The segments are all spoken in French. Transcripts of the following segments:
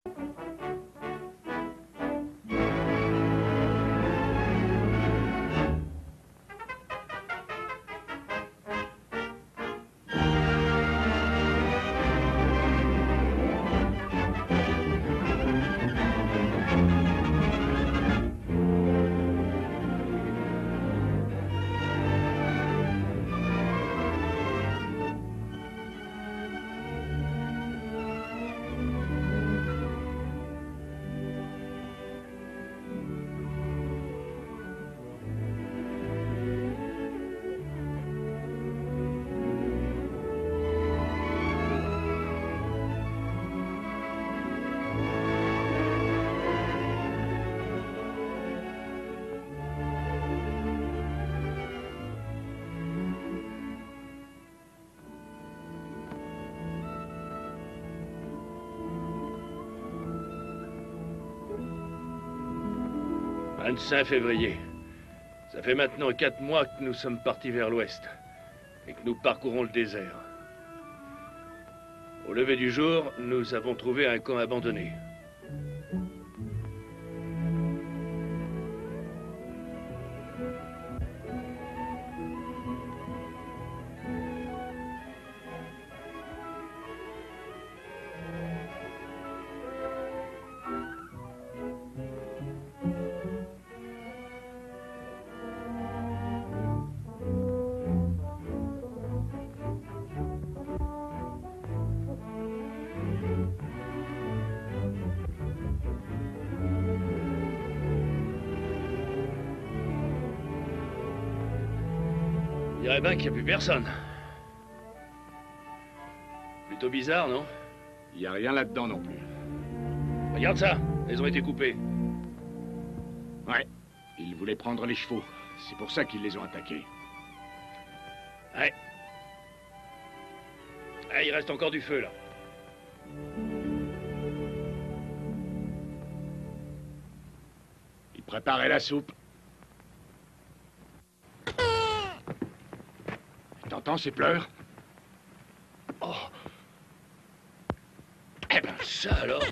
« 25 février. Ça fait maintenant 4 mois que nous sommes partis vers l'ouest et que nous parcourons le désert. Au lever du jour, nous avons trouvé un camp abandonné. Je dirais bien qu'il n'y a plus personne. Plutôt bizarre, non? Il n'y a rien là-dedans non plus. Regarde ça, elles ont été coupées. Ouais, ils voulaient prendre les chevaux. C'est pour ça qu'ils les ont attaqués. Ouais. Ah, il reste encore du feu, là. Ils préparaient la soupe. T'entends ces pleurs? Oh. Eh ben, ça alors.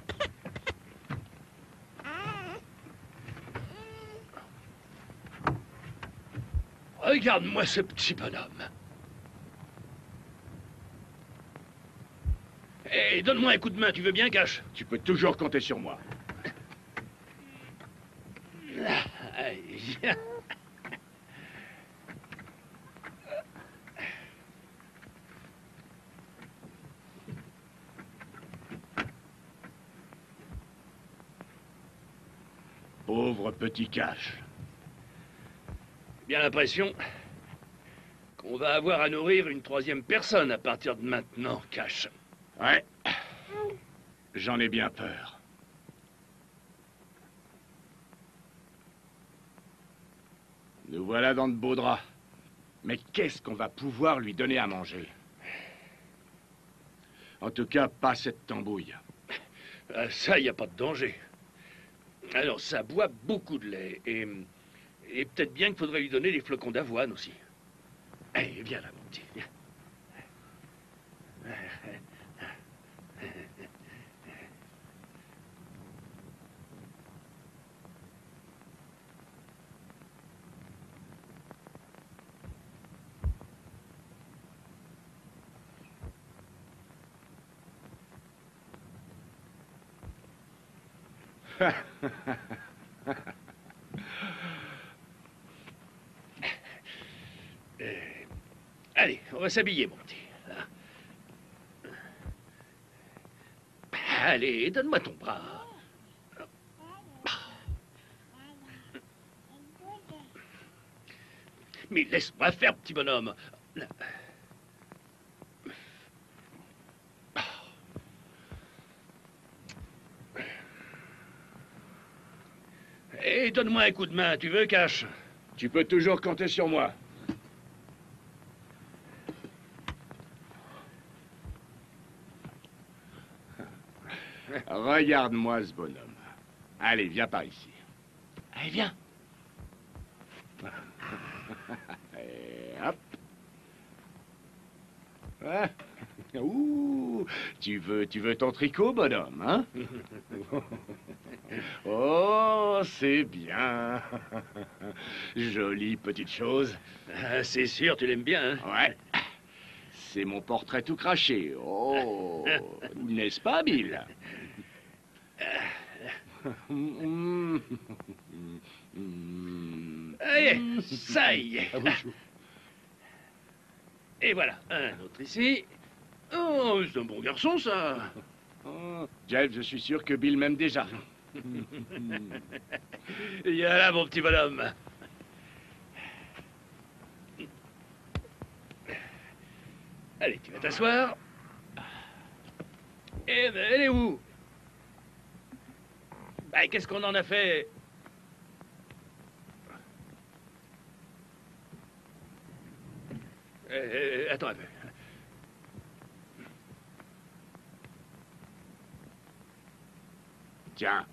Regarde-moi ce petit bonhomme. Hé, donne-moi un coup de main, tu veux bien, Cash? Tu peux toujours compter sur moi. Viens. Pauvre petit Cash. J'ai bien l'impression qu'on va avoir à nourrir une troisième personne à partir de maintenant, Cash. Ouais. J'en ai bien peur. Nous voilà dans de beaux draps. Mais qu'est-ce qu'on va pouvoir lui donner à manger? En tout cas, pas cette tambouille. Ça, y a pas de danger. Alors, ça boit beaucoup de lait. Et peut-être bien qu'il faudrait lui donner des flocons d'avoine aussi. Allez, viens là, mon petit. Viens. Allez, on va s'habiller, mon petit. Allez, donne-moi ton bras. Mais laisse-moi faire, petit bonhomme. Et donne-moi un coup de main, tu veux, Cash? Tu peux toujours compter sur moi. Regarde-moi ce bonhomme. Allez, viens par ici. Allez, viens. Et hop. Ah. Ouh. Tu veux ton tricot, bonhomme, hein? Oh, c'est bien. Jolie petite chose. Ah, c'est sûr, tu l'aimes bien, hein? Ouais. C'est mon portrait tout craché. Oh, n'est-ce pas, Bill? Allez, ça y est. Et voilà, un autre ici. Oh, c'est un bon garçon, ça. Jeff, je suis sûr que Bill m'aime déjà. Il y a là, mon petit bonhomme. Allez, tu vas t'asseoir. Eh ben, elle est où? Bah, qu'est-ce qu'on en a fait? Attends un peu. Tiens,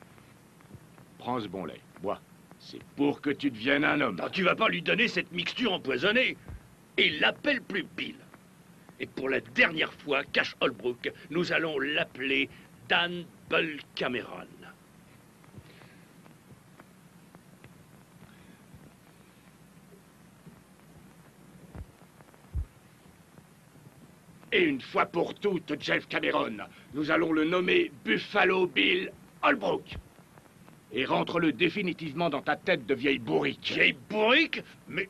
prends ce bon lait, bois. C'est pour que tu deviennes un homme. Non, tu vas pas lui donner cette mixture empoisonnée. Il l'appelle plus Bill. Et pour la dernière fois, Cash Holbrook, nous allons l'appeler Dan Bull Cameron. Et une fois pour toutes, Jeff Cameron, nous allons le nommer Buffalo Bill Holbrook. Et rentre-le définitivement dans ta tête de vieille bourrique. Vieille bourrique? Mais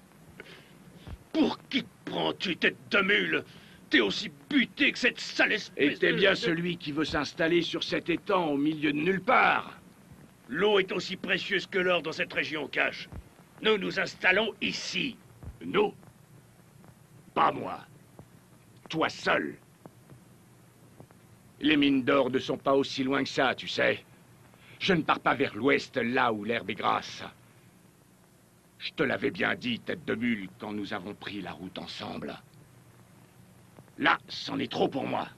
pour qui te prends-tu, tête de mule? T'es aussi buté que cette sale espèce Et t'es bien celui qui veut s'installer sur cet étang au milieu de nulle part. L'eau est aussi précieuse que l'or dans cette région, Cash. Nous nous installons ici. Nous? Pas moi. Toi seul. Les mines d'or ne sont pas aussi loin que ça, tu sais. Je ne pars pas vers l'ouest, là où l'herbe est grasse. Je te l'avais bien dit, tête de mule, quand nous avons pris la route ensemble. Là, c'en est trop pour moi.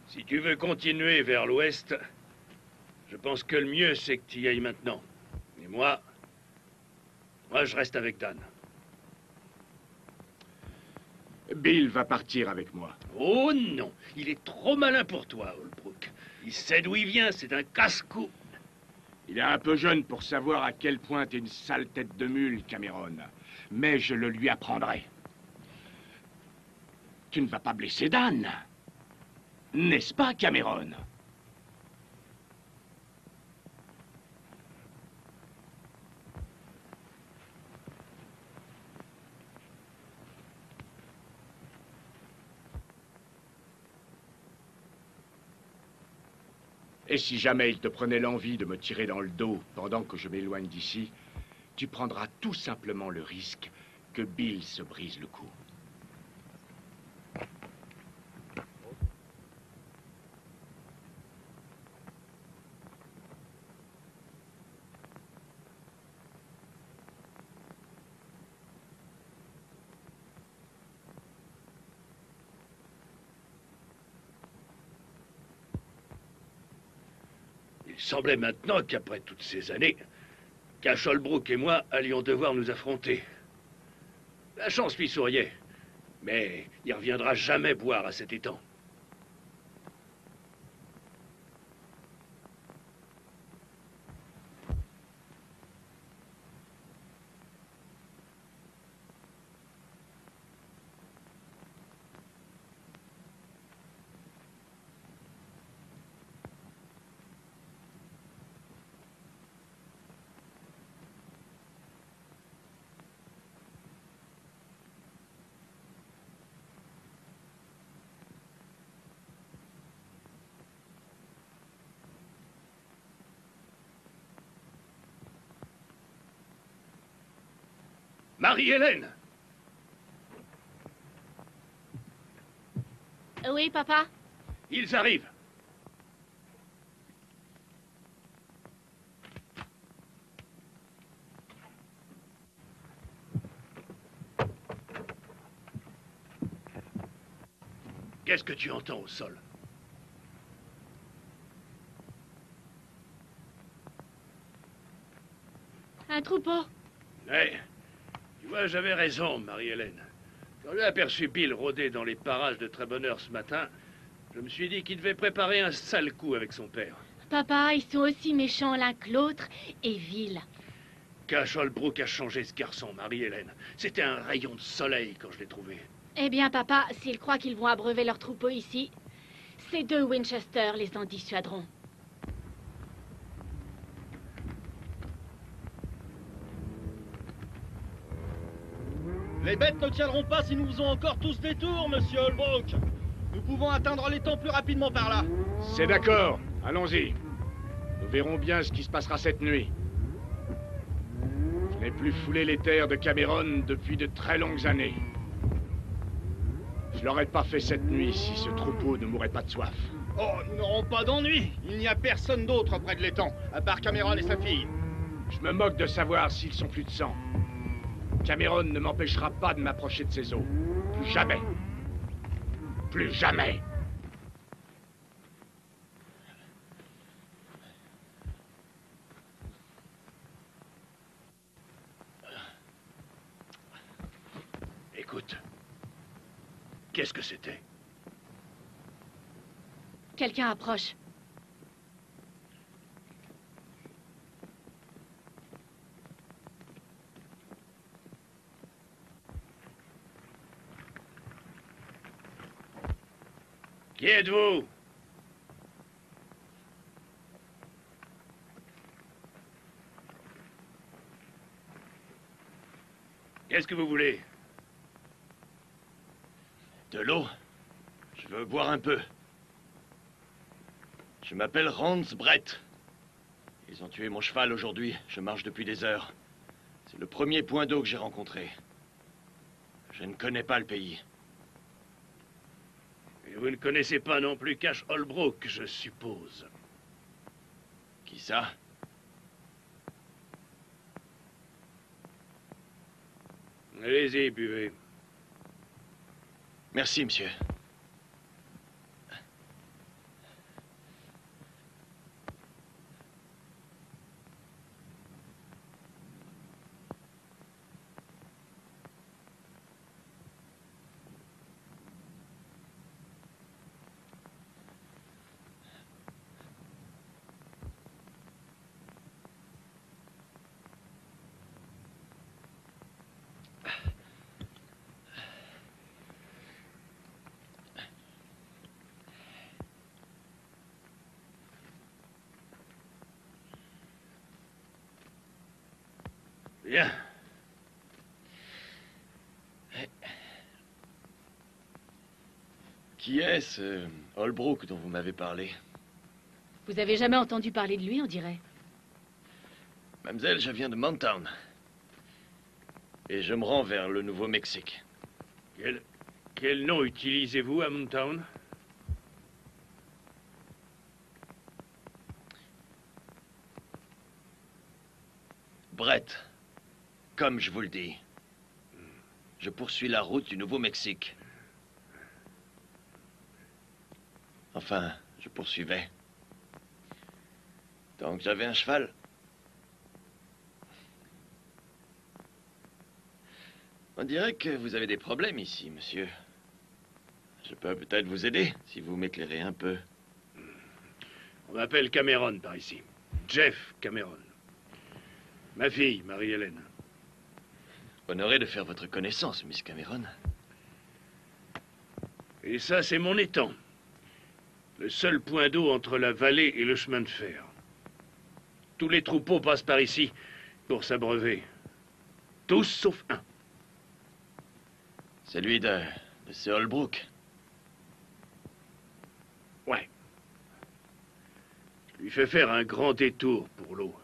Si tu veux continuer vers l'ouest, je pense que le mieux, c'est que tu y ailles maintenant. Et moi, je reste avec Dan. Bill va partir avec moi. Oh non, il est trop malin pour toi, Holbrook. Il sait d'où il vient, c'est un casse-cou. Il est un peu jeune pour savoir à quel point t'es une sale tête de mule, Cameron. Mais je le lui apprendrai. Tu ne vas pas blesser Dan. N'est-ce pas, Cameron? Et si jamais il te prenait l'envie de me tirer dans le dos pendant que je m'éloigne d'ici, tu prendras tout simplement le risque que Bill se brise le cou. Il semblait maintenant qu'après toutes ces années, Cash Holbrook et moi allions devoir nous affronter. La chance lui souriait, mais il reviendra jamais boire à cet étang. Marie-Hélène! Oui, papa? Ils arrivent! Qu'est-ce que tu entends au sol? Un troupeau. Ouais. Tu vois, j'avais raison, Marie-Hélène. Quand j'ai aperçu Bill rôder dans les parages de très bonne heure ce matin, je me suis dit qu'il devait préparer un sale coup avec son père. Papa, ils sont aussi méchants l'un que l'autre et vils. Cash Holbrook a changé ce garçon, Marie-Hélène. C'était un rayon de soleil quand je l'ai trouvé. Eh bien, papa, s'ils croient qu'ils vont abreuver leur troupeau ici, ces deux Winchester les en dissuaderont. Les bêtes ne tiendront pas si nous faisons encore tous des tours, monsieur Holbrook. Nous pouvons atteindre l'étang plus rapidement par là. C'est d'accord, allons-y. Nous verrons bien ce qui se passera cette nuit. Je n'ai plus foulé les terres de Cameron depuis de très longues années. Je l'aurais pas fait cette nuit si ce troupeau ne mourrait pas de soif. Oh, nous n'aurons pas d'ennui. Il n'y a personne d'autre près de l'étang, à part Cameron et sa fille. Je me moque de savoir s'ils sont plus de sang. Cameron ne m'empêchera pas de m'approcher de ses eaux. Plus jamais. Plus jamais. Écoute. Qu'est-ce que c'était? Quelqu'un approche. Qui êtes-vous? Qu'est-ce que vous voulez? De l'eau? Je veux boire un peu. Je m'appelle Hans Brett. Ils ont tué mon cheval aujourd'hui. Je marche depuis des heures. C'est le premier point d'eau que j'ai rencontré. Je ne connais pas le pays. Et vous ne connaissez pas non plus Cash Holbrook, je suppose. Qui ça? Allez-y, buvez. Merci, monsieur. Bien. Qui est ce Holbrook dont vous m'avez parlé? Vous avez jamais entendu parler de lui, on dirait. Mademoiselle, je viens de Mountown. Et je me rends vers le Nouveau-Mexique. Quel nom utilisez-vous à Mountown? Brett, comme je vous le dis, je poursuis la route du Nouveau-Mexique. Enfin, je poursuivais. Donc j'avais un cheval. On dirait que vous avez des problèmes ici, monsieur. Je peux peut-être vous aider, si vous m'éclairez un peu. On m'appelle Cameron par ici. Jeff Cameron. Ma fille, Marie-Hélène. Honoré de faire votre connaissance, Miss Cameron. Et ça, c'est mon étang. Le seul point d'eau entre la vallée et le chemin de fer. Tous les troupeaux passent par ici pour s'abreuver. Tous sauf un. Celui de ce Holbrook. Ouais. Je lui fais faire un grand détour pour l'eau.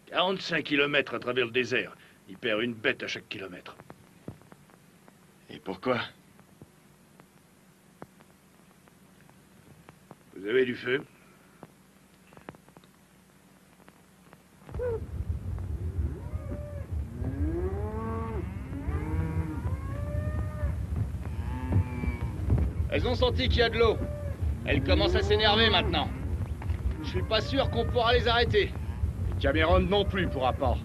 45 kilomètres à travers le désert. Il perd une bête à chaque kilomètre. Et pourquoi? Vous avez du feu? Elles ont senti qu'il y a de l'eau. Elles commencent à s'énerver maintenant. Je suis pas sûr qu'on pourra les arrêter. Et Cameron non plus pourra pas.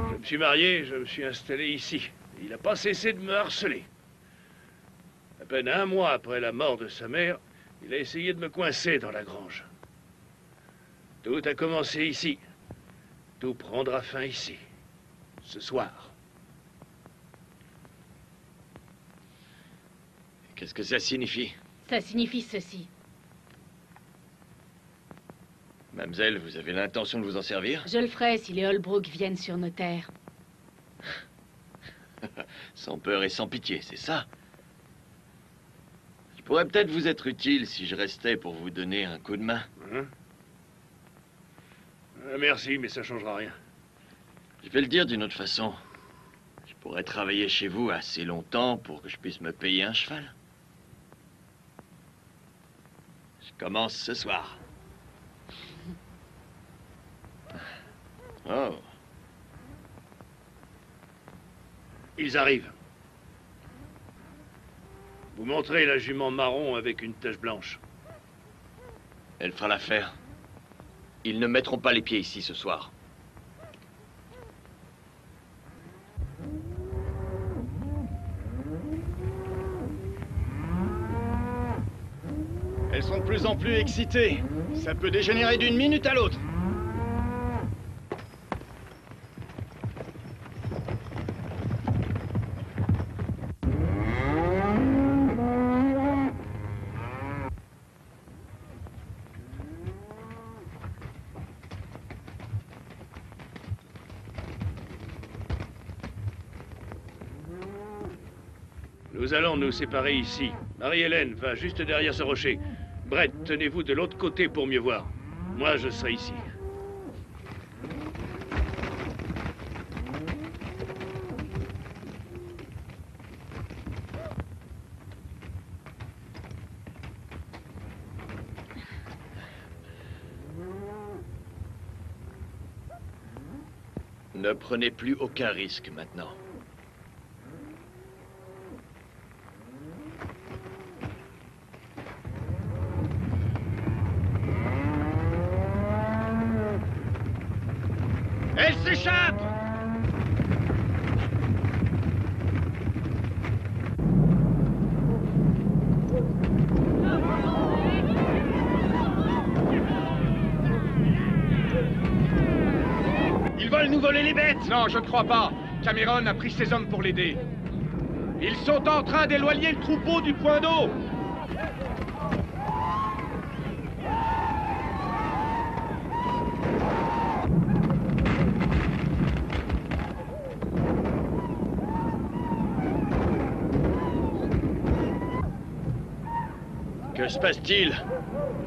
Je me suis marié, je me suis installé ici. Il n'a pas cessé de me harceler. À peine un mois après la mort de sa mère, il a essayé de me coincer dans la grange. Tout a commencé ici. Tout prendra fin ici. Ce soir. Qu'est-ce que ça signifie? Ça signifie ceci. Mademoiselle, vous avez l'intention de vous en servir? Je le ferai si les Holbrook viennent sur nos terres. Sans peur et sans pitié, c'est ça? Je pourrais peut-être vous être utile si je restais pour vous donner un coup de main. Hein? Merci, mais ça changera rien. Je vais le dire d'une autre façon. Je pourrais travailler chez vous assez longtemps pour que je puisse me payer un cheval. Je commence ce soir. Oh. Ils arrivent. Vous montrez la jument marron avec une tache blanche. Elle fera l'affaire. Ils ne mettront pas les pieds ici ce soir. Elles sont de plus en plus excitées. Ça peut dégénérer d'une minute à l'autre. Nous allons nous séparer ici. Marie-Hélène va juste derrière ce rocher. Brett, tenez-vous de l'autre côté pour mieux voir. Moi, je serai ici. Ne prenez plus aucun risque maintenant. Elle s'échappe! Ils veulent nous voler les bêtes! Non, je ne crois pas. Cameron a pris ses hommes pour l'aider. Ils sont en train d'éloigner le troupeau du point d'eau. Que se passe-t-il?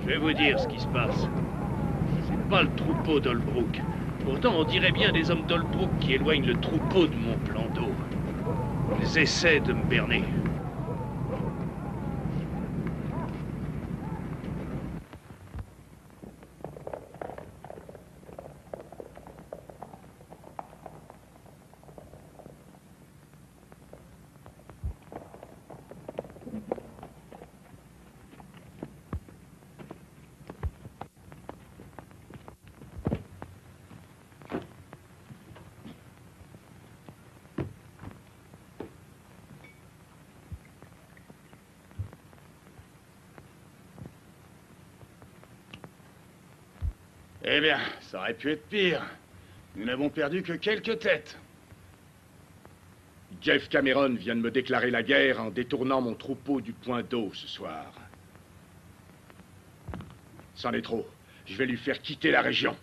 Je vais vous dire ce qui se passe. C'est pas le troupeau d'Holbrook. Pourtant, on dirait bien des hommes d'Holbrook qui éloignent le troupeau de mon plan d'eau. Ils essaient de me berner. Eh bien, ça aurait pu être pire. Nous n'avons perdu que quelques têtes. Jeff Cameron vient de me déclarer la guerre en détournant mon troupeau du point d'eau ce soir. C'en est trop. Je vais lui faire quitter la région.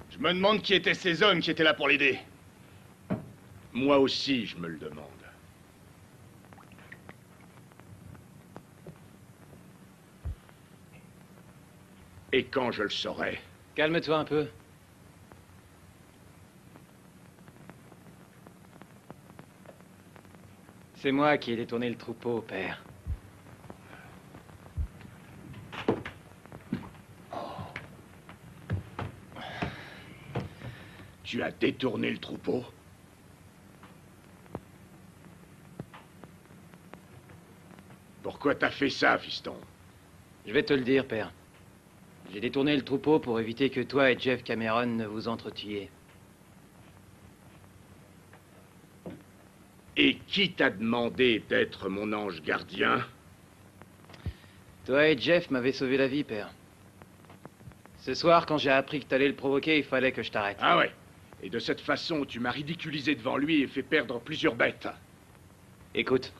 Je me demande qui étaient ces hommes qui étaient là pour l'aider. Moi aussi, je me le demande. Et quand je le saurai... Calme-toi un peu. C'est moi qui ai détourné le troupeau, père. Tu as détourné le troupeau? Pourquoi t'as fait ça, fiston? Je vais te le dire, père. J'ai détourné le troupeau pour éviter que toi et Jeff Cameron ne vous entretuiez. Et qui t'a demandé d'être mon ange gardien? Toi et Jeff m'avez sauvé la vie, père. Ce soir, quand j'ai appris que t'allais le provoquer, il fallait que je t'arrête. Ah ouais. Et de cette façon, tu m'as ridiculisé devant lui et fait perdre plusieurs bêtes. Écoute,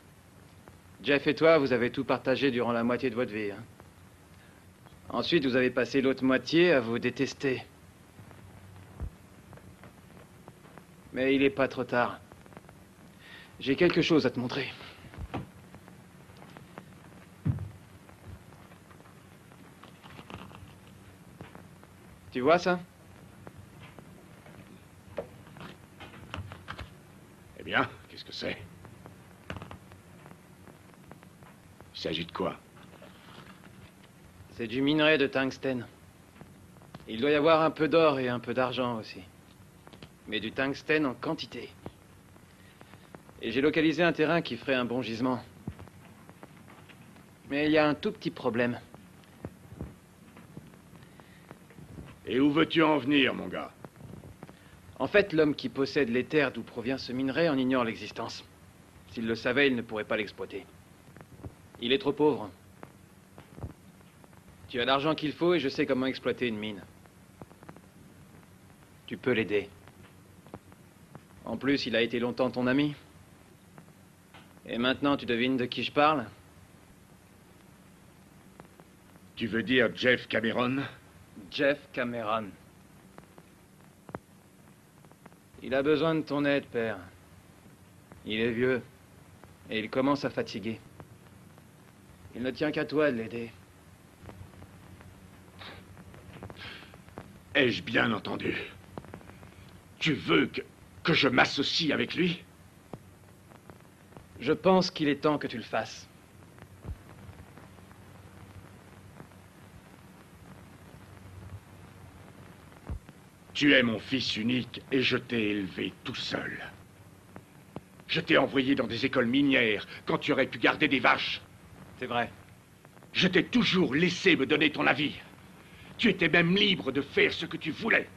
Jeff et toi, vous avez tout partagé durant la moitié de votre vie. Hein. Ensuite, vous avez passé l'autre moitié à vous détester. Mais il est pas trop tard. J'ai quelque chose à te montrer. Tu vois ça? Eh bien, qu'est-ce que c'est? Il s'agit de quoi? C'est du minerai de tungstène. Il doit y avoir un peu d'or et un peu d'argent aussi. Mais du tungstène en quantité. Et j'ai localisé un terrain qui ferait un bon gisement. Mais il y a un tout petit problème. Et où veux-tu en venir, mon gars? En fait, l'homme qui possède les terres d'où provient ce minerai en ignore l'existence. S'il le savait, il ne pourrait pas l'exploiter. Il est trop pauvre. Tu as l'argent qu'il faut et je sais comment exploiter une mine. Tu peux l'aider. En plus, il a été longtemps ton ami. Et maintenant, tu devines de qui je parle? Tu veux dire Jeff Cameron? Jeff Cameron. Il a besoin de ton aide, père. Il est vieux. Et il commence à fatiguer. Il ne tient qu'à toi de l'aider. Ai-je bien entendu? Tu veux que je m'associe avec lui? Je pense qu'il est temps que tu le fasses. Tu es mon fils unique et je t'ai élevé tout seul. Je t'ai envoyé dans des écoles minières quand tu aurais pu garder des vaches. C'est vrai. Je t'ai toujours laissé me donner ton avis. Tu étais même libre de faire ce que tu voulais.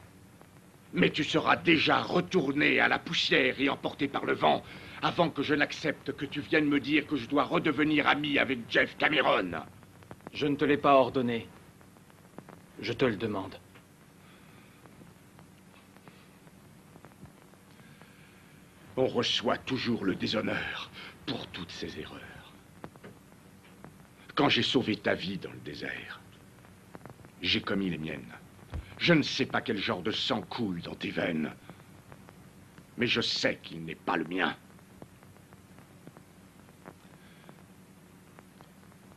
Mais tu seras déjà retourné à la poussière et emporté par le vent avant que je n'accepte que tu viennes me dire que je dois redevenir ami avec Jeff Cameron. Je ne te l'ai pas ordonné. Je te le demande. On reçoit toujours le déshonneur pour toutes ces erreurs. Quand j'ai sauvé ta vie dans le désert, j'ai commis les miennes. Je ne sais pas quel genre de sang coule dans tes veines, mais je sais qu'il n'est pas le mien.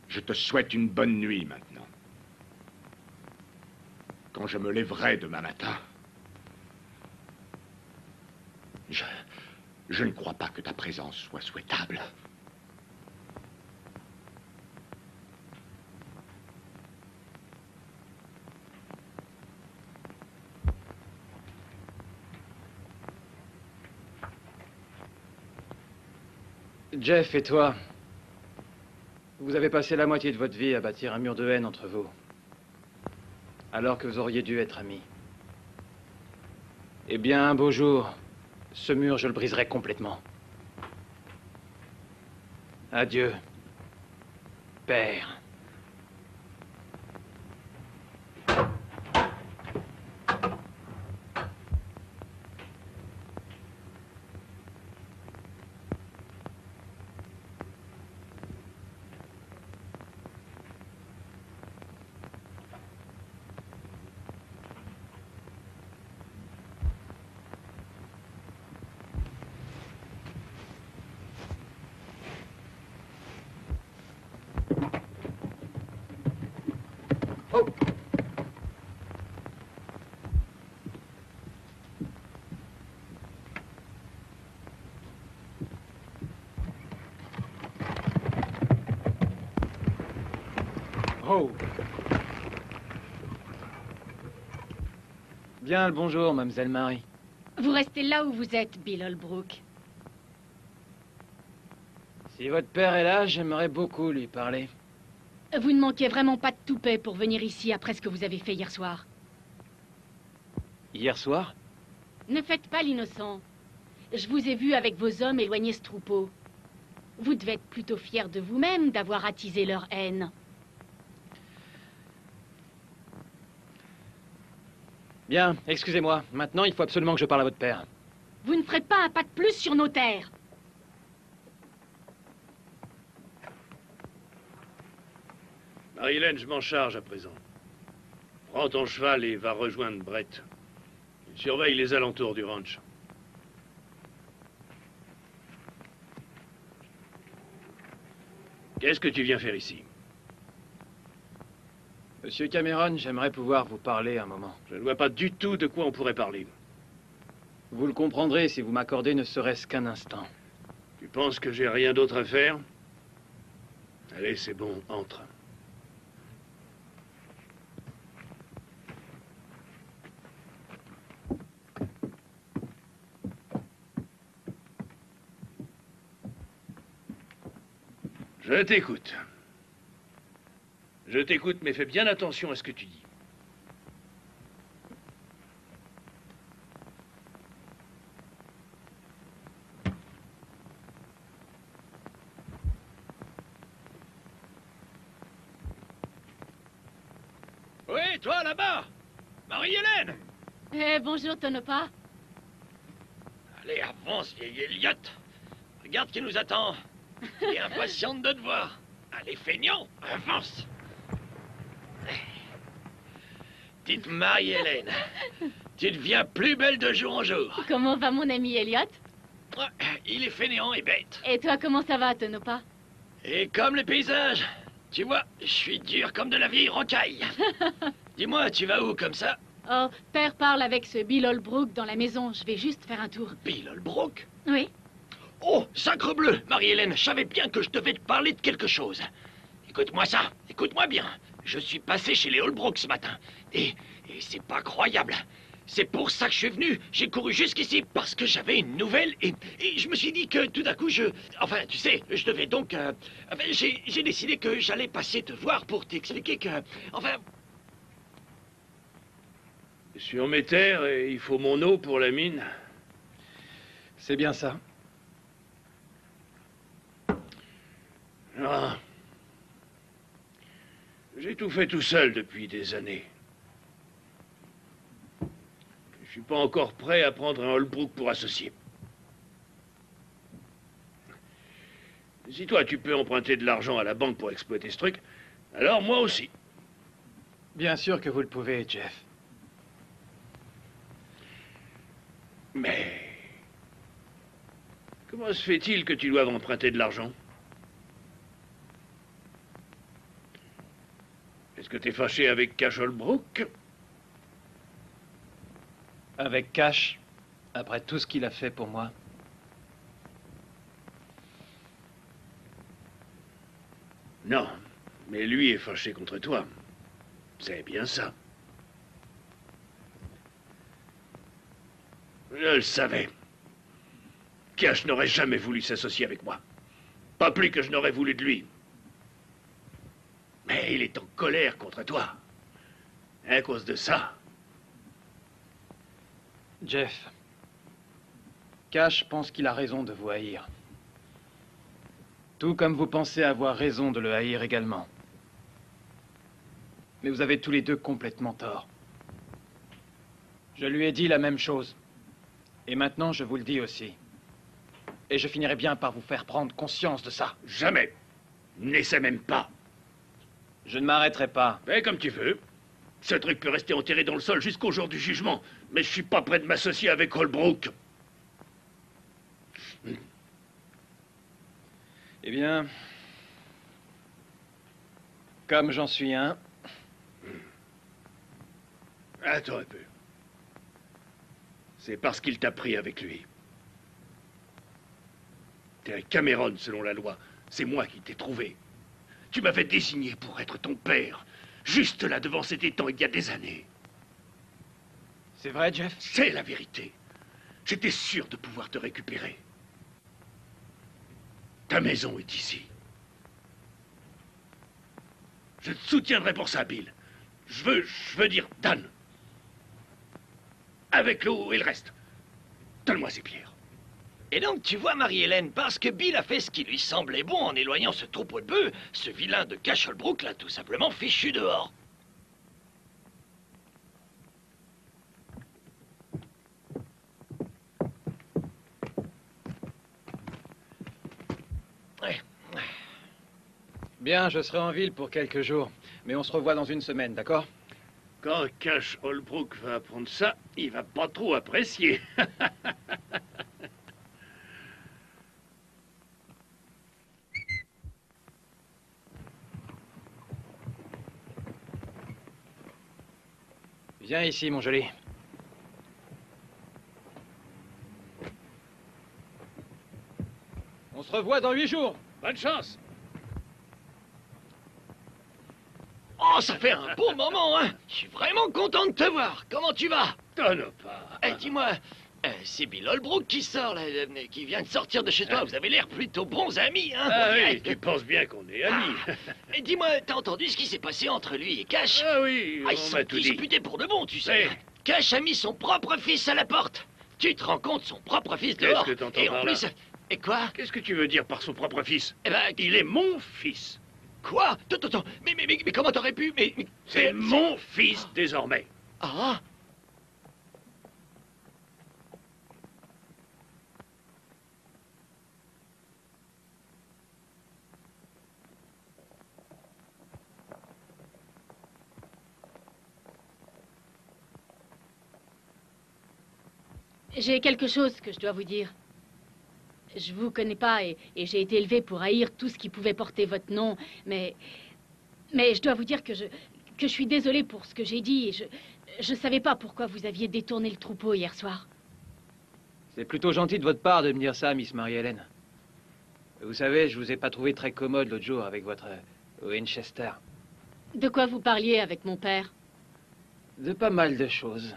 Je te souhaite une bonne nuit maintenant. Quand je me lèverai demain matin, je ne crois pas que ta présence soit souhaitable. Jeff et toi, vous avez passé la moitié de votre vie à bâtir un mur de haine entre vous. Alors que vous auriez dû être amis. Eh bien, un beau jour, ce mur, je le briserai complètement. Adieu, père. Oh. Bien le bonjour, mademoiselle Marie. Vous restez là où vous êtes, Bill Holbrook. Si votre père est là, j'aimerais beaucoup lui parler. Vous ne manquez vraiment pas de toupet pour venir ici après ce que vous avez fait hier soir. Hier soir? Ne faites pas l'innocent. Je vous ai vu avec vos hommes éloigner ce troupeau. Vous devez être plutôt fiers de vous-même d'avoir attisé leur haine. Bien, excusez-moi. Maintenant, il faut absolument que je parle à votre père. Vous ne ferez pas un pas de plus sur nos terres. Marie-Hélène, je m'en charge à présent. Prends ton cheval et va rejoindre Brett. Il surveille les alentours du ranch. Qu'est-ce que tu viens faire ici? Monsieur Cameron, j'aimerais pouvoir vous parler un moment. Je ne vois pas du tout de quoi on pourrait parler. Vous le comprendrez si vous m'accordez ne serait-ce qu'un instant. Tu penses que j'ai rien d'autre à faire? Allez, c'est bon, entre. Je t'écoute. Je t'écoute, mais fais bien attention à ce que tu dis. Oui, toi là-bas! Marie-Hélène! Bonjour, Tonopah. Allez, avance, vieille Elliot! Regarde qui nous attend! Il est impatiente de te voir! Allez, feignant, avance! Dites Marie-Hélène, tu deviens plus belle de jour en jour. Comment va mon ami Elliot? Il est fainéant et bête. Et toi, comment ça va, Tonopah? Et comme le paysage, tu vois, je suis dur comme de la vieille rocaille. Dis-moi, tu vas où comme ça? Oh, père parle avec ce Bill Holbrook dans la maison. Je vais juste faire un tour. Bill Holbrook? Oui. Oh, sacrebleu, Marie-Hélène, je savais bien que je devais te parler de quelque chose. Écoute-moi ça, écoute-moi bien. Je suis passé chez les Holbrook ce matin. Et c'est pas croyable. C'est pour ça que je suis venu. J'ai couru jusqu'ici parce que j'avais une nouvelle et je me suis dit que tout d'un coup Enfin, tu sais, je devais donc... Enfin, j'ai décidé que j'allais passer te voir pour t'expliquer que... Enfin... Sur mes terres, et il faut mon eau pour la mine. C'est bien ça. Ah. J'ai tout fait tout seul depuis des années. Je suis pas encore prêt à prendre un Holbrook pour associé. Si toi, tu peux emprunter de l'argent à la banque pour exploiter ce truc, alors moi aussi. Bien sûr que vous le pouvez, Jeff. Mais... comment se fait-il que tu doives emprunter de l'argent? Est-ce que t'es fâché avec Cash Holbrook? Avec Cash, après tout ce qu'il a fait pour moi. Non, mais lui est fâché contre toi. C'est bien ça. Je le savais. Cash n'aurait jamais voulu s'associer avec moi. Pas plus que je n'aurais voulu de lui. Mais il est en colère contre toi. À cause de ça. Jeff, Cash pense qu'il a raison de vous haïr. Tout comme vous pensez avoir raison de le haïr également. Mais vous avez tous les deux complètement tort. Je lui ai dit la même chose. Et maintenant, je vous le dis aussi. Et je finirai bien par vous faire prendre conscience de ça. Jamais. N'essaie même pas. Je ne m'arrêterai pas. Fais comme tu veux. Ce truc peut rester enterré dans le sol jusqu'au jour du jugement. Mais je suis pas prêt de m'associer avec Holbrook. Eh bien... comme j'en suis un... Attends un peu. C'est parce qu'il t'a pris avec lui. T'es un Cameron, selon la loi. C'est moi qui t'ai trouvé. Tu m'avais désigné pour être ton père, juste là devant cet étang il y a des années. C'est vrai, Jeff? C'est la vérité. J'étais sûr de pouvoir te récupérer. Ta maison est ici. Je te soutiendrai pour ça, Bill. Je veux dire Dan. Avec l'eau et le reste. Donne-moi ces pierres. Et donc, tu vois, Marie-Hélène, parce que Bill a fait ce qui lui semblait bon en éloignant ce troupeau de bœufs, ce vilain de Cacholbrook l'a tout simplement fichu dehors. Ouais. Bien, je serai en ville pour quelques jours. Mais on se revoit dans une semaine, d'accord? Quand Cash Holbrook va apprendre ça, il va pas trop apprécier. Viens ici, mon joli. On se revoit dans 8 jours. Bonne chance. Oh, ça fait un bon moment, hein. Je suis vraiment content de te voir. Comment tu vas? Donne pas. Eh, dis-moi, c'est Bill Holbrook qui sort, là, qui vient de sortir de chez toi. Vous avez l'air plutôt bons amis, hein? Ah oui, tu penses bien qu'on est amis. Et dis-moi, t'as entendu ce qui s'est passé entre lui et Cash? Ah oui, Ah, ils on sont m'a tout dit. disputés pour de bon, tu sais. Oui. Cash a mis son propre fils à la porte. Tu te rends compte, son propre fils Qu'est-ce dehors. que t'entends Et en par plus... là? Et quoi? Qu'est-ce que tu veux dire par son propre fils? Eh ben, Il est mon fils. quoi? Attends, mais comment t'aurais pu? C'est mon fils désormais. Ah! J'ai quelque chose que je dois vous dire. Je vous connais pas et j'ai été élevée pour haïr tout ce qui pouvait porter votre nom, mais je dois vous dire que je suis désolée pour ce que j'ai dit. Et je savais pas pourquoi vous aviez détourné le troupeau hier soir. C'est plutôt gentil de votre part de me dire ça, Miss Marie-Hélène. Vous savez, je vous ai pas trouvé très commode l'autre jour avec votre Winchester. De quoi vous parliez avec mon père? De pas mal de choses.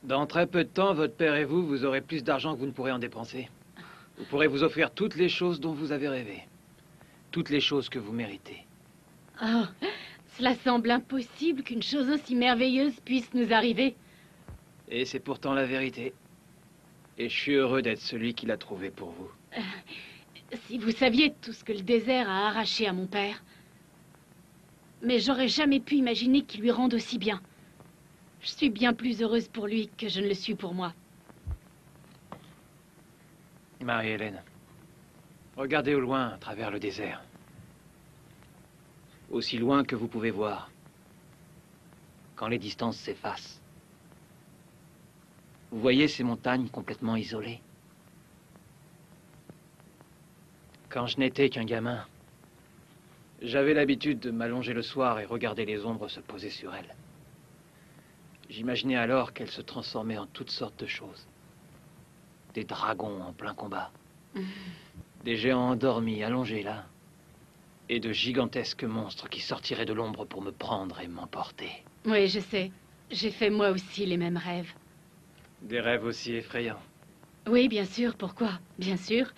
Dans très peu de temps, votre père et vous aurez plus d'argent que vous ne pourrez en dépenser. Vous pourrez vous offrir toutes les choses dont vous avez rêvé. Toutes les choses que vous méritez. Oh, cela semble impossible qu'une chose aussi merveilleuse puisse nous arriver. Et c'est pourtant la vérité. Et je suis heureux d'être celui qui l'a trouvé pour vous. Si vous saviez tout ce que le désert a arraché à mon père. Mais j'aurais jamais pu imaginer qu'il lui rende aussi bien. Je suis bien plus heureuse pour lui que je ne le suis pour moi. Marie-Hélène, regardez au loin à travers le désert. Aussi loin que vous pouvez voir. Quand les distances s'effacent. Vous voyez ces montagnes complètement isolées? Quand je n'étais qu'un gamin, j'avais l'habitude de m'allonger le soir et regarder les ombres se poser sur elles. J'imaginais alors qu'elles se transformaient en toutes sortes de choses. Des dragons en plein combat. Des géants endormis, allongés là. Et de gigantesques monstres qui sortiraient de l'ombre pour me prendre et m'emporter. Oui, je sais. J'ai fait moi aussi les mêmes rêves. Des rêves aussi effrayants. Oui, bien sûr. Pourquoi? Bien sûr.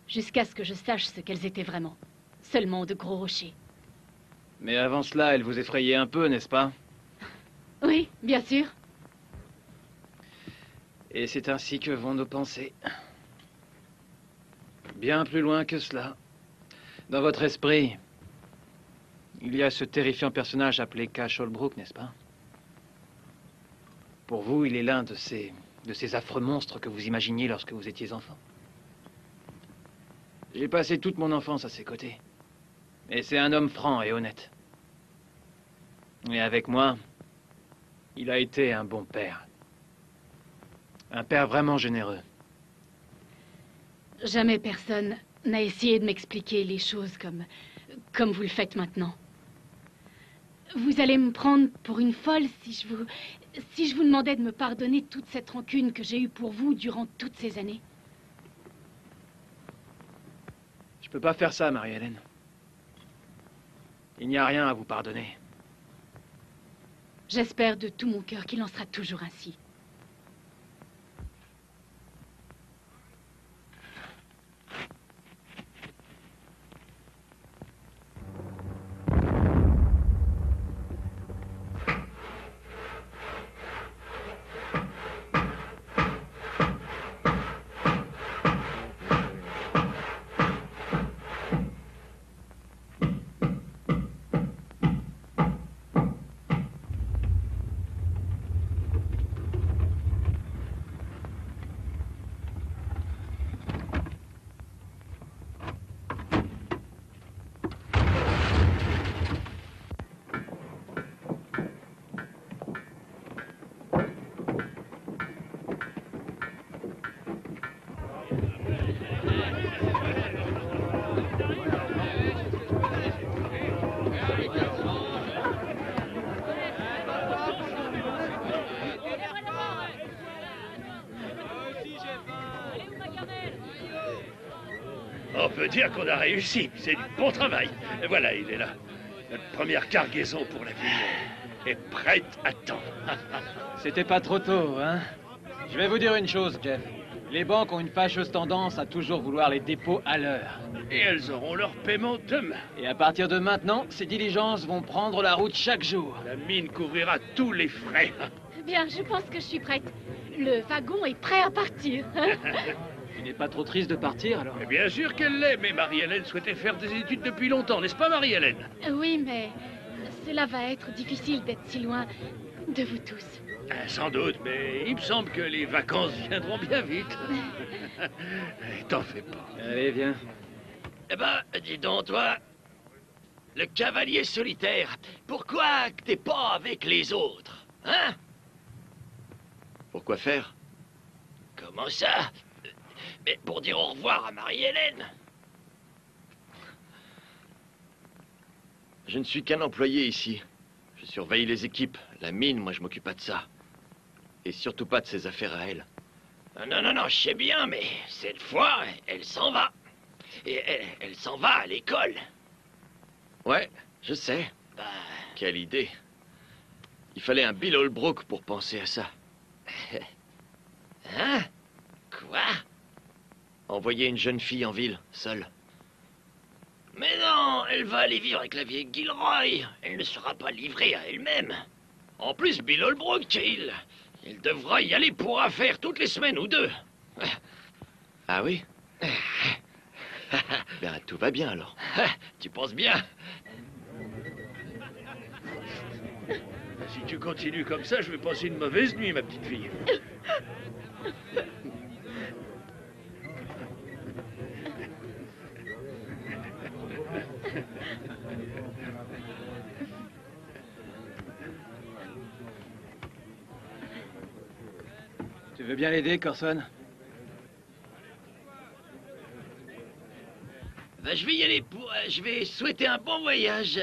Jusqu'à ce que je sache ce qu'elles étaient vraiment. Seulement de gros rochers. Mais avant cela, elles vous effrayaient un peu, n'est-ce pas? Oui, bien sûr. Et c'est ainsi que vont nos pensées. Bien plus loin que cela. Dans votre esprit, il y a ce terrifiant personnage appelé Cash Holbrook, n'est-ce pas? Pour vous, il est l'un de ces affreux monstres que vous imaginiez lorsque vous étiez enfant. J'ai passé toute mon enfance à ses côtés. Et c'est un homme franc et honnête. Et avec moi, il a été un bon père. Un père vraiment généreux. Jamais personne n'a essayé de m'expliquer les choses comme vous le faites maintenant. Vous allez me prendre pour une folle si je vous demandais de me pardonner toute cette rancune que j'ai eue pour vous durant toutes ces années. Je peux pas faire ça, Marie-Hélène. Il n'y a rien à vous pardonner. J'espère de tout mon cœur qu'il en sera toujours ainsi. On peut dire qu'on a réussi. C'est du bon travail. Et voilà, il est là. Notre première cargaison pour la ville est prête à temps. C'était pas trop tôt, hein? Je vais vous dire une chose, Jeff. Les banques ont une fâcheuse tendance à toujours vouloir les dépôts à l'heure. Et elles auront leur paiement demain. Et à partir de maintenant, ces diligences vont prendre la route chaque jour. La mine couvrira tous les frais. Bien, je pense que je suis prête. Le wagon est prêt à partir. Tu n'es pas trop triste de partir, alors? Mais bien sûr qu'elle l'est, mais Marie-Hélène souhaitait faire des études depuis longtemps, n'est-ce pas, Marie-Hélène? Oui, mais cela va être difficile d'être si loin de vous tous. Sans doute, mais il me semble que les vacances viendront bien vite. T'en fais pas. Allez, viens. Eh ben, dis donc, toi, le cavalier solitaire, pourquoi que t'es pas avec les autres, hein? Pourquoi faire? Comment ça? Mais pour dire au revoir à Marie-Hélène. Je ne suis qu'un employé ici. Je surveille les équipes. La mine, moi, je m'occupe pas de ça. Et surtout pas de ses affaires à elle. Non, non, non, je sais bien, mais cette fois, elle s'en va. Et elle s'en va à l'école. Ouais, je sais. Bah... Quelle idée. Il fallait un Bill Holbrook pour penser à ça. Hein? Quoi? Envoyer une jeune fille en ville, seule. Mais non, elle va aller vivre avec la vieille Gilroy. Elle ne sera pas livrée à elle-même. En plus, Bill Holbrook, il devra y aller pour affaires toutes les semaines ou deux. Ah oui? Ben, tout va bien alors. Tu penses bien? Si tu continues comme ça, je vais passer une mauvaise nuit, ma petite fille. Tu veux bien l'aider, Corson? Ben, je vais y aller pour... je vais souhaiter un bon voyage.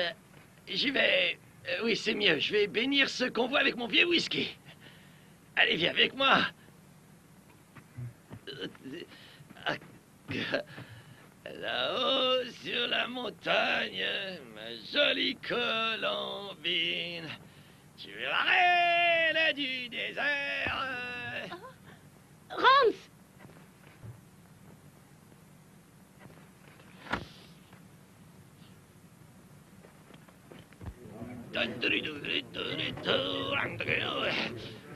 J'y vais... oui, c'est mieux. Je vais bénir ce convoi avec mon vieux whisky. Allez, viens avec moi. Là-haut, sur la montagne, ma jolie colombine, tu es la reine du désert. Rance!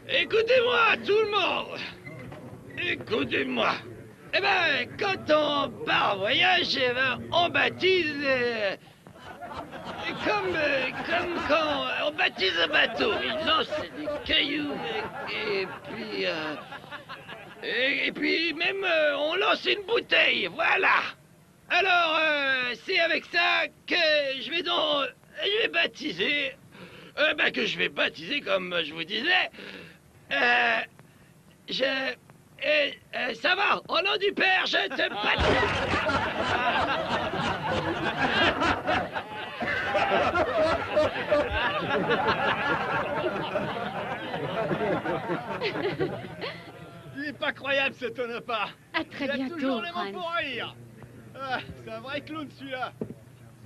Écoutez-moi, tout le monde. Écoutez-moi. Eh ben, quand on part en voyage, eh ben, on baptise... comme quand on baptise un bateau. Il lance des cailloux et puis même on lance une bouteille, voilà. Alors, c'est avec ça que je vais baptiser, que je vais baptiser comme je vous disais. Ça va, au nom du père, je te Il est pas croyable, ce Tonopah. À très Il a bientôt, toujours les mots Franz. pour rire. Ah, c'est un vrai clown, celui-là.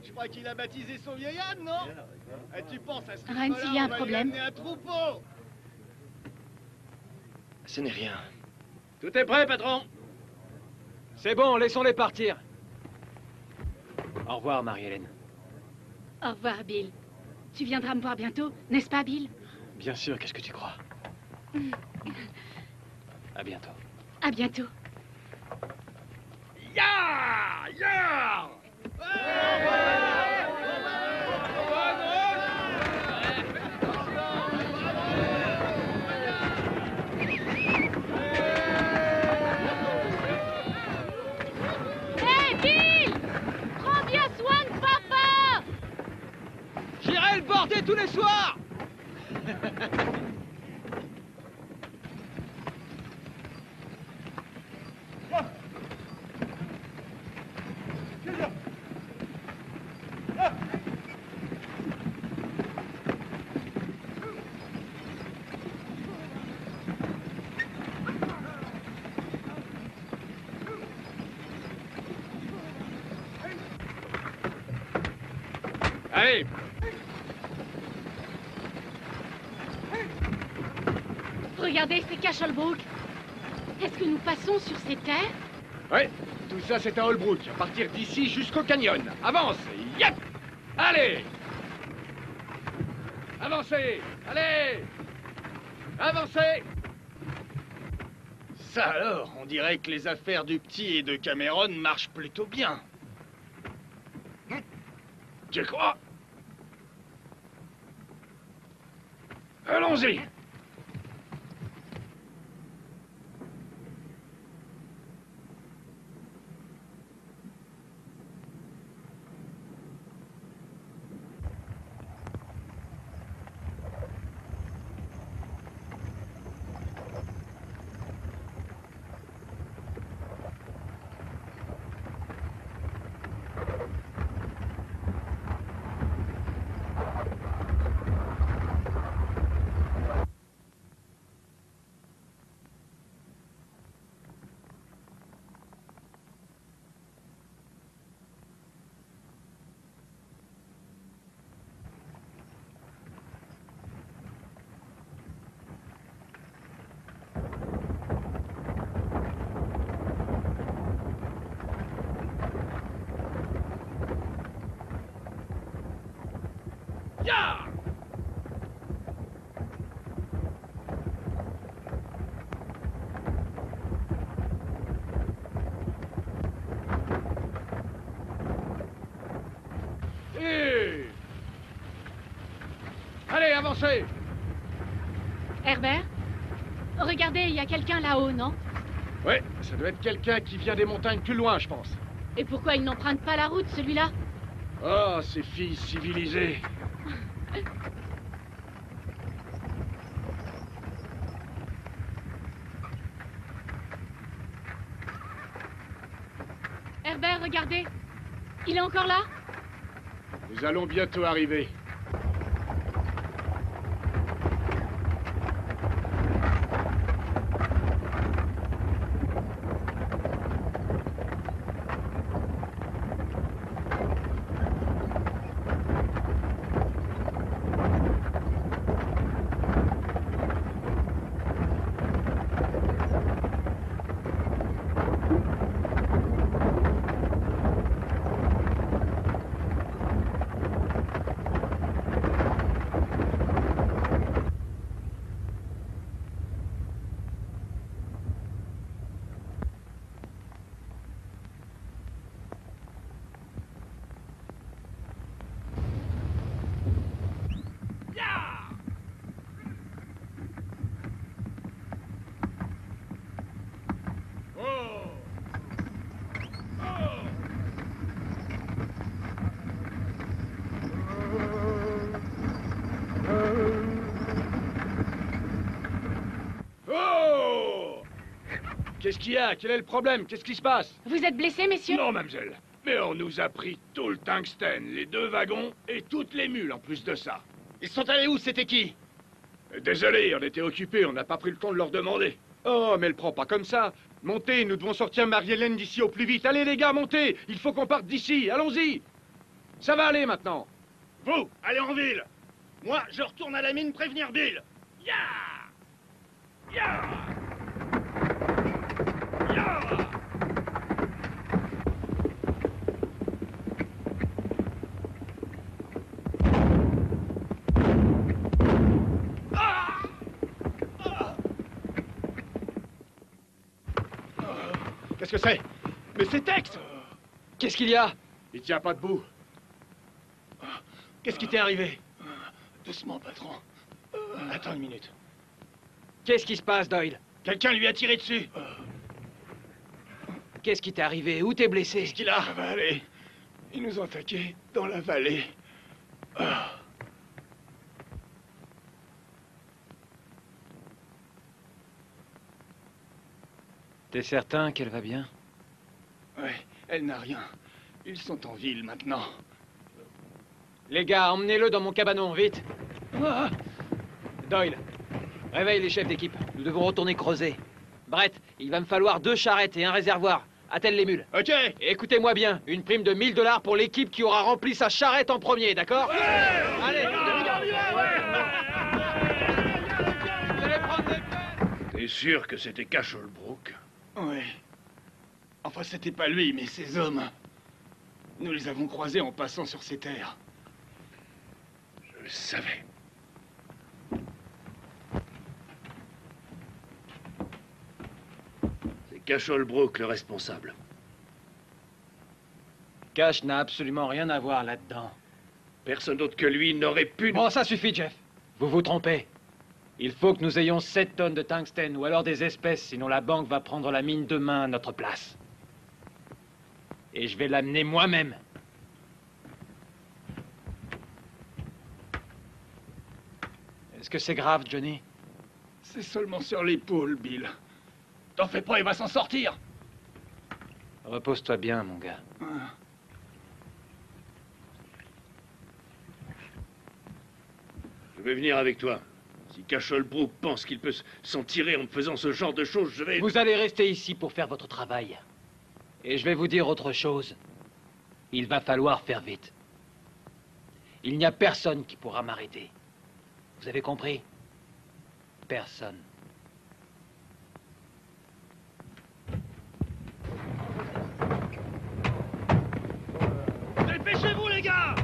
Je crois qu'il a baptisé son vieil âne, non? Et tu penses à ce Franz, il y a un problème. un troupeau. Ce n'est rien. Tout est prêt, patron? C'est bon, laissons-les partir. Au revoir, Marie-Hélène. Au revoir, Bill. Tu viendras me voir bientôt, n'est-ce pas, Bill? Bien sûr, qu'est-ce que tu crois? À bientôt. À bientôt. Ya! Ya! Hé, Bill! Prends bien soin de papa! J'irai le porter tous les soirs. Allez! Regardez, c'est Cachalbrook. Est-ce que nous passons sur ces terres? Ouais, tout ça c'est à Holbrook, à partir d'ici jusqu'au canyon. Avance! Yep! Allez! Avancez! Allez! Avancez! Ça alors, on dirait que les affaires du petit et de Cameron marchent plutôt bien. Tu crois? Allons-y! Ya! Et... Allez, avancez! Herbert? Regardez, il y a quelqu'un là-haut, non? Ouais, ça doit être quelqu'un qui vient des montagnes plus loin, je pense. Et pourquoi il n'emprunte pas la route, celui-là? Oh, ces filles civilisées. Herbert, regardez. Il est encore là? Nous allons bientôt arriver. Qu'est-ce qu'il y a? Quel est le problème? Qu'est-ce qui se passe? Vous êtes blessés, messieurs? Non, mademoiselle. Mais on nous a pris tout le tungstène, les 2 wagons et toutes les mules en plus de ça. Ils sont allés où? C'était qui? Désolé, on était occupés, on n'a pas pris le temps de leur demander. Oh, mais elle prend pas comme ça. Montez, nous devons sortir Marie-Hélène d'ici au plus vite. Allez les gars, montez. Il faut qu'on parte d'ici, allons-y. Ça va aller maintenant. Vous, allez en ville. Moi, je retourne à la mine prévenir Bill. Ya! Ya! Ya! Qu'est-ce que c'est? Mais c'est Tex! Qu'est-ce qu'il y a? Il tient pas debout. Qu'est-ce qui t'est arrivé? Doucement, patron. Attends une minute. Qu'est-ce qui se passe, Doyle? Quelqu'un lui a tiré dessus. Qu'est-ce qui t'est arrivé? Où t'es blessé? Qu'est-ce qu'il a? La vallée. Ils nous ont attaqués dans la vallée. T'es certain qu'elle va bien? Ouais, elle n'a rien. Ils sont en ville maintenant. Les gars, emmenez-le dans mon cabanon, vite. Doyle, réveille les chefs d'équipe. Nous devons retourner creuser. Brett, il va me falloir 2 charrettes et un réservoir. Attelle les mules. Ok. Et écoutez-moi bien, une prime de 1000 $ pour l'équipe qui aura rempli sa charrette en premier, d'accord? Allez, vous allez prendre des places. T'es sûr que c'était Cash Holbrook? Oui. Enfin, c'était pas lui, mais ses hommes. Nous les avons croisés en passant sur ces terres. Je le savais. C'est Cash Holbrook le responsable. Cash n'a absolument rien à voir là-dedans. Personne d'autre que lui n'aurait pu... Bon, ça suffit, Jeff. Vous vous trompez. Il faut que nous ayons 7 tonnes de tungstène ou alors des espèces, sinon la banque va prendre la mine demain à notre place. Et je vais l'amener moi-même. Est-ce que c'est grave, Johnny? C'est seulement sur l'épaule, Bill. T'en fais pas, il va s'en sortir. Repose-toi bien, mon gars. Je vais venir avec toi. Si Cash Holbrook pense qu'il peut s'en tirer en me faisant ce genre de choses, je vais... Vous allez rester ici pour faire votre travail. Et je vais vous dire autre chose. Il va falloir faire vite. Il n'y a personne qui pourra m'arrêter. Vous avez compris? Personne. Dépêchez-vous, les gars!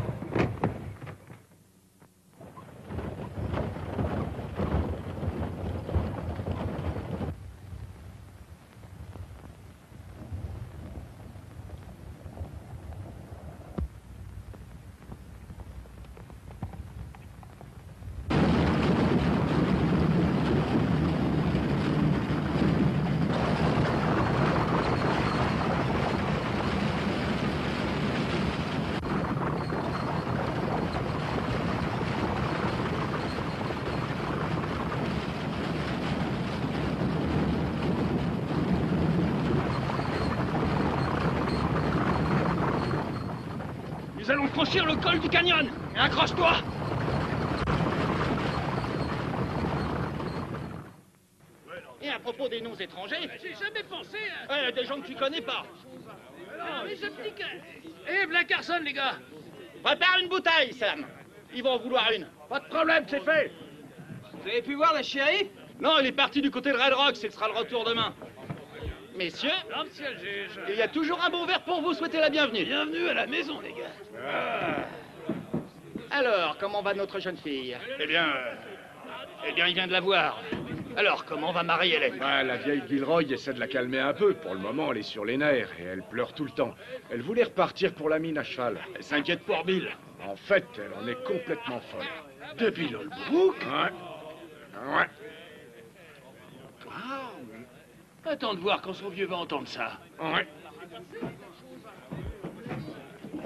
Nous allons franchir le col du canyon. Accroche-toi. Et à propos des noms étrangers... J'ai jamais pensé à... des gens que tu connais pas. Non, mais ce petit... Eh, Black Carson, les gars! Prépare une bouteille, Sam. Ils vont en vouloir une. Pas de problème, c'est fait! Vous avez pu voir la chérie? Non, il est parti du côté de Red Rock, ce sera le retour demain. Messieurs, Non, monsieur le juge. il y a toujours un bon verre pour vous souhaiter la bienvenue. Bienvenue à la maison, les gars. Alors, comment va notre jeune fille? Eh bien, il vient de la voir. Alors, comment va Marie-Hélène? Ah, la vieille Gilroy essaie de la calmer un peu. Pour le moment, elle est sur les nerfs et elle pleure tout le temps. Elle voulait repartir pour la mine à cheval. Elle s'inquiète pour Bill. En fait, elle en est complètement folle. De Bill Holbrook? Ouais. Attends de voir quand son vieux va entendre ça. Ouais.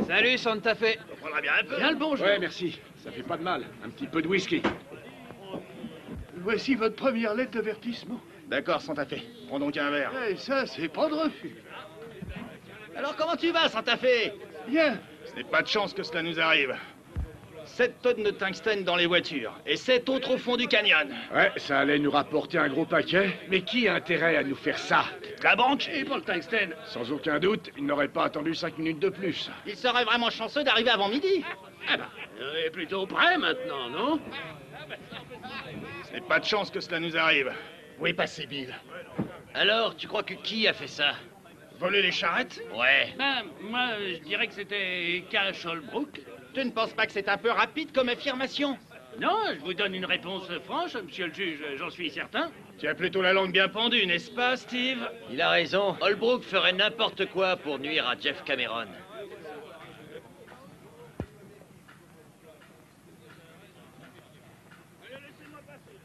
Salut, Santa Fe. On prendra bien un peu. Bien le bonjour. Ouais, merci. Ça fait pas de mal. Un petit peu de whisky. Voici votre première lettre d'avertissement. D'accord, Santa Fe. Prends donc un verre. Eh, ça, c'est pas de refus. Alors comment tu vas, Santa Fe? Bien. Ce n'est pas de chance que cela nous arrive. 7 tonnes de tungstène dans les voitures, et 7 autres au fond du canyon. Ouais, ça allait nous rapporter un gros paquet, mais qui a intérêt à nous faire ça? La banque? Et pour le tungstène? Sans aucun doute, il n'aurait pas attendu 5 minutes de plus. Il serait vraiment chanceux d'arriver avant midi. Ah ben, on est plutôt prêt maintenant, non? Ce n'est pas de chance que cela nous arrive. Où est passé Bill? Alors, tu crois que qui a fait ça? Voler les charrettes? Ouais. Ben, moi, je dirais que c'était Cash Holbrook. Tu ne penses pas que c'est un peu rapide comme affirmation? Non, je vous donne une réponse franche, monsieur le juge, j'en suis certain. Tu as plutôt la langue bien pendue, n'est-ce pas, Steve? Il a raison. Holbrook ferait n'importe quoi pour nuire à Jeff Cameron.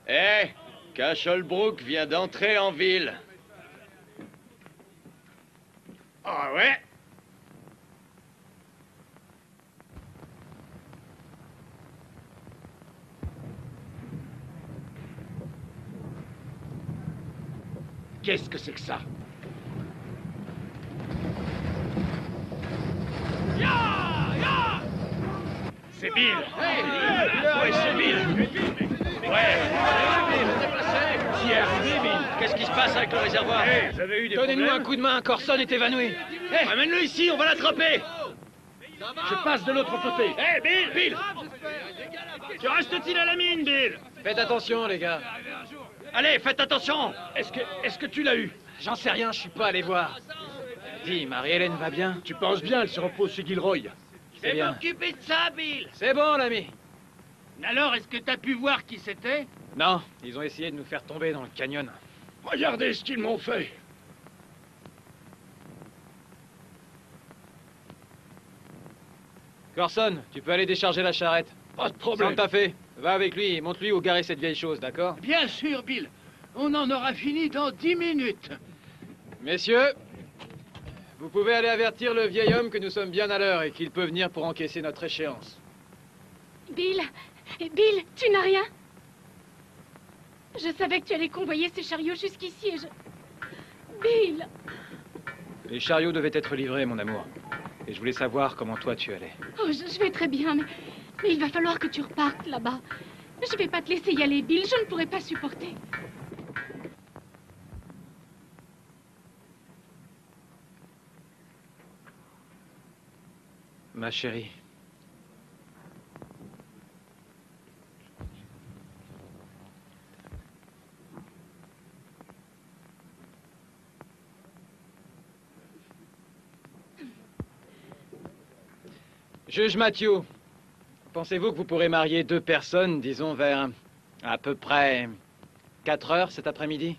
Eh, Cash Holbrook vient d'entrer en ville. Ah ouais? Qu'est-ce que c'est que ça? C'est Bill. Ouais, c'est Bill. Ouais. Qui est arrivé, Bill? Qu'est-ce qui se passe avec le réservoir? Vous avez eu des Donnez-nous un problèmes? coup de main, Corson est évanoui. Eh, amène-le ici, on va l'attraper. Je passe de l'autre côté. Hé, Bill! Tu restes-t-il à la mine, Bill? Faites attention, les gars. Allez, faites attention. Est-ce que tu l'as eu? J'en sais rien, je suis pas allé voir. Dis, Marie-Hélène va bien? Tu penses bien, elle se repose chez Gilroy. C'est bien. Occupez de ça, Bill. C'est bon, l'ami. Alors, est-ce que t'as pu voir qui c'était? Non, ils ont essayé de nous faire tomber dans le canyon. Regardez ce qu'ils m'ont fait. Corson, tu peux aller décharger la charrette. Pas de problème. Santa Fe, va avec lui et montre-lui où garer cette vieille chose, d'accord? Bien sûr, Bill. On en aura fini dans 10 minutes. Messieurs, vous pouvez aller avertir le vieil homme que nous sommes bien à l'heure et qu'il peut venir pour encaisser notre échéance. Bill, Bill, tu n'as rien? Je savais que tu allais convoyer ces chariots jusqu'ici et je... Bill! Les chariots devaient être livrés, mon amour. Et je voulais savoir comment toi tu allais. Oh, je vais très bien, mais il va falloir que tu repartes là-bas. Je vais pas te laisser y aller, Bill, je ne pourrai pas supporter. Ma chérie. Juge Matthew, pensez-vous que vous pourrez marier 2 personnes, disons vers à peu près 4 heures cet après-midi?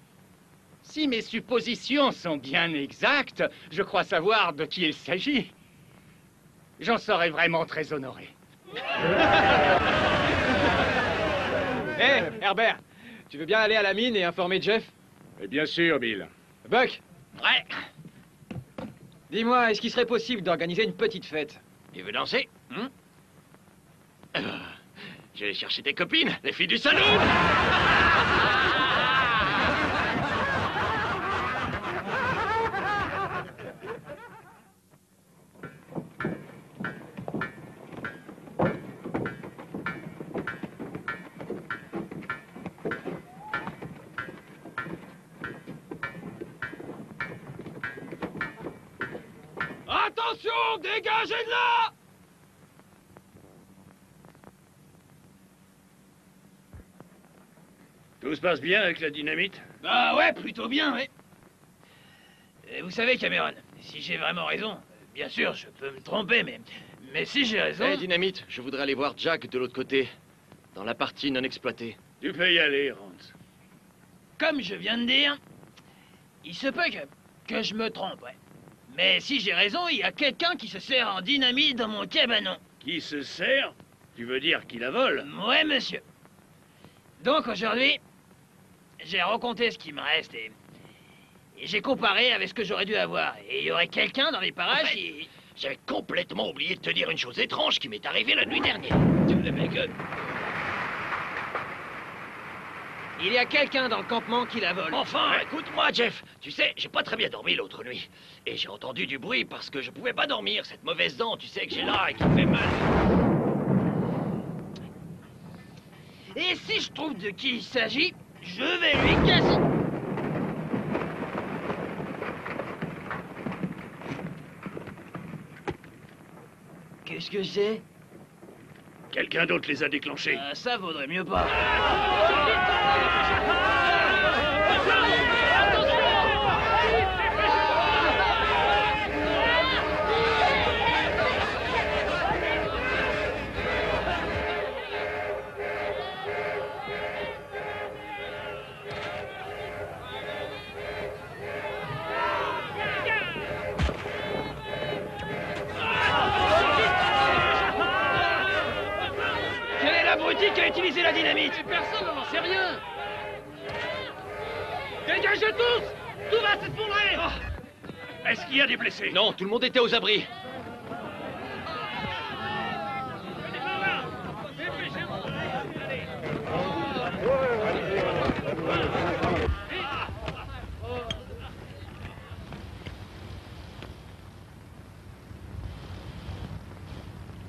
Si mes suppositions sont bien exactes, je crois savoir de qui il s'agit. J'en serais vraiment très honoré. Hé, Herbert, tu veux bien aller à la mine et informer Jeff? Et bien sûr, Bill. Buck, Ouais. dis-moi, est-ce qu'il serait possible d'organiser une petite fête? Tu veux danser? Je vais chercher tes copines, les filles du salon. Attention, dégagez de là! Tout se passe bien avec la dynamite? Bah ouais, plutôt bien, ouais. Vous savez, Cameron, si j'ai vraiment raison, bien sûr, je peux me tromper, mais si j'ai raison... Hé, Dynamite, je voudrais aller voir Jack de l'autre côté, dans la partie non exploitée. Tu peux y aller, Rance. Comme je viens de dire, il se peut que je me trompe, ouais. Mais si j'ai raison, il y a quelqu'un qui se sert en dynamite dans mon cabanon. Qui se sert? Tu veux dire qui la vole? Ouais, monsieur. Donc aujourd'hui, j'ai recompté ce qui me reste et j'ai comparé avec ce que j'aurais dû avoir. Et il y aurait quelqu'un dans les parages qui... J'avais complètement oublié de te dire une chose étrange qui m'est arrivée la nuit dernière. Le mec... Il y a quelqu'un dans le campement qui la vole. Enfin, écoute-moi, Jeff. Tu sais, j'ai pas très bien dormi l'autre nuit. Et j'ai entendu du bruit parce que je pouvais pas dormir. Cette mauvaise dent, tu sais, que j'ai là et qui me fait mal. Et si je trouve de qui il s'agit, je vais lui casser. Qu'est-ce que c'est? Quelqu'un d'autre les a déclenchés. Ça vaudrait mieux pas. Quel est l'abruti qui a utilisé la dynamite? Personne n'en sait rien. Dégagez tous! Tout va s'effondrer! Est-ce qu'il y a des blessés? Non, tout le monde était aux abris.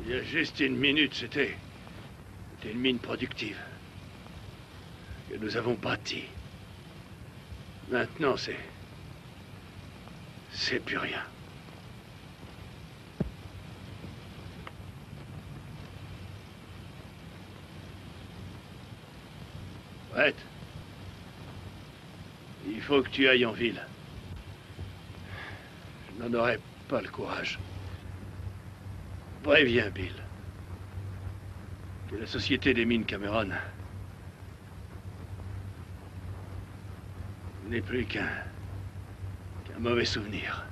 Il y a juste une minute, c'était une mine productive que nous avons bâtie. Maintenant, c'est plus rien. Brett, il faut que tu ailles en ville. Je n'en aurais pas le courage. Préviens Bill que la Société des mines Cameron n'est plus qu'un mauvais souvenir.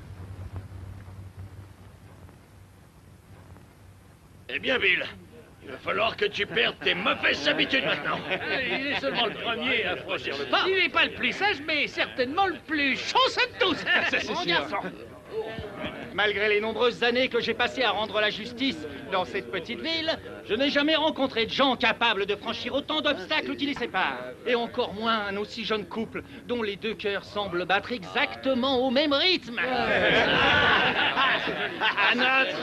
Eh bien, Bill, il va falloir que tu perdes tes mauvaises habitudes maintenant. Il est seulement le premier à franchir le pas. Il n'est pas le plus sage, mais certainement le plus chanceux de tous. c'est Mon sûr. garçon. Malgré les nombreuses années que j'ai passées à rendre la justice dans cette petite ville, je n'ai jamais rencontré de gens capables de franchir autant d'obstacles qui les séparent. Et encore moins un aussi jeune couple dont les deux cœurs semblent battre exactement au même rythme. À notre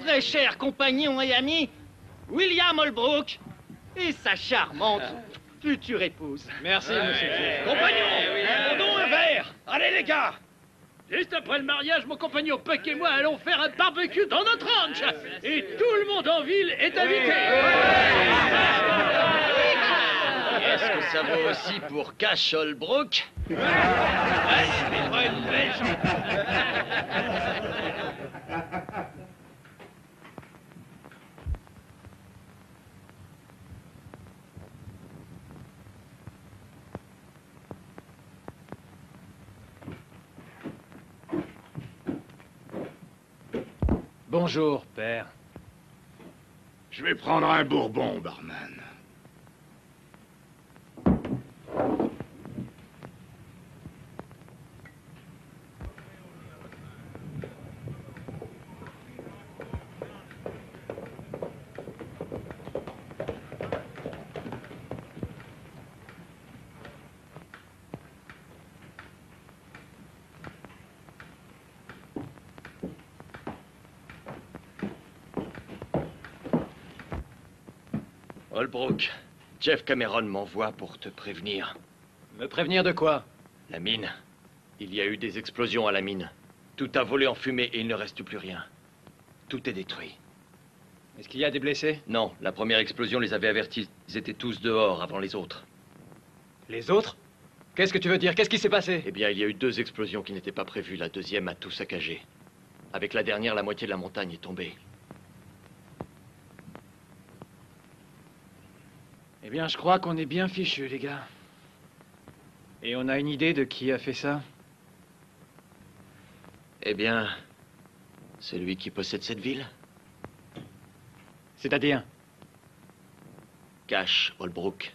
très cher compagnon et ami, William Holbrook, et sa charmante future épouse. Merci, monsieur Jeff. Compagnon, prenons un verre. Allez, les gars. Juste après le mariage, mon compagnon Puck et moi allons faire un barbecue dans notre ranch. Et tout le monde en ville est invité. Est-ce que ça vaut aussi pour Cash Holbrook? Bonjour, père. Je vais prendre un bourbon, barman. Holbrook, Jeff Cameron m'envoie pour te prévenir. Me prévenir de quoi? La mine. Il y a eu des explosions à la mine. Tout a volé en fumée et il ne reste plus rien. Tout est détruit. Est-ce qu'il y a des blessés? Non, la première explosion les avait avertis. Ils étaient tous dehors avant les autres. Les autres? Qu'est-ce que tu veux dire? Qu'est-ce qui s'est passé? Eh bien, il y a eu 2 explosions qui n'étaient pas prévues. La deuxième a tout saccagé. Avec la dernière, la moitié de la montagne est tombée. Eh bien, je crois qu'on est bien fichus, les gars. Et on a une idée de qui a fait ça? Eh bien, celui qui possède cette ville? C'est-à-dire? Cash Holbrook.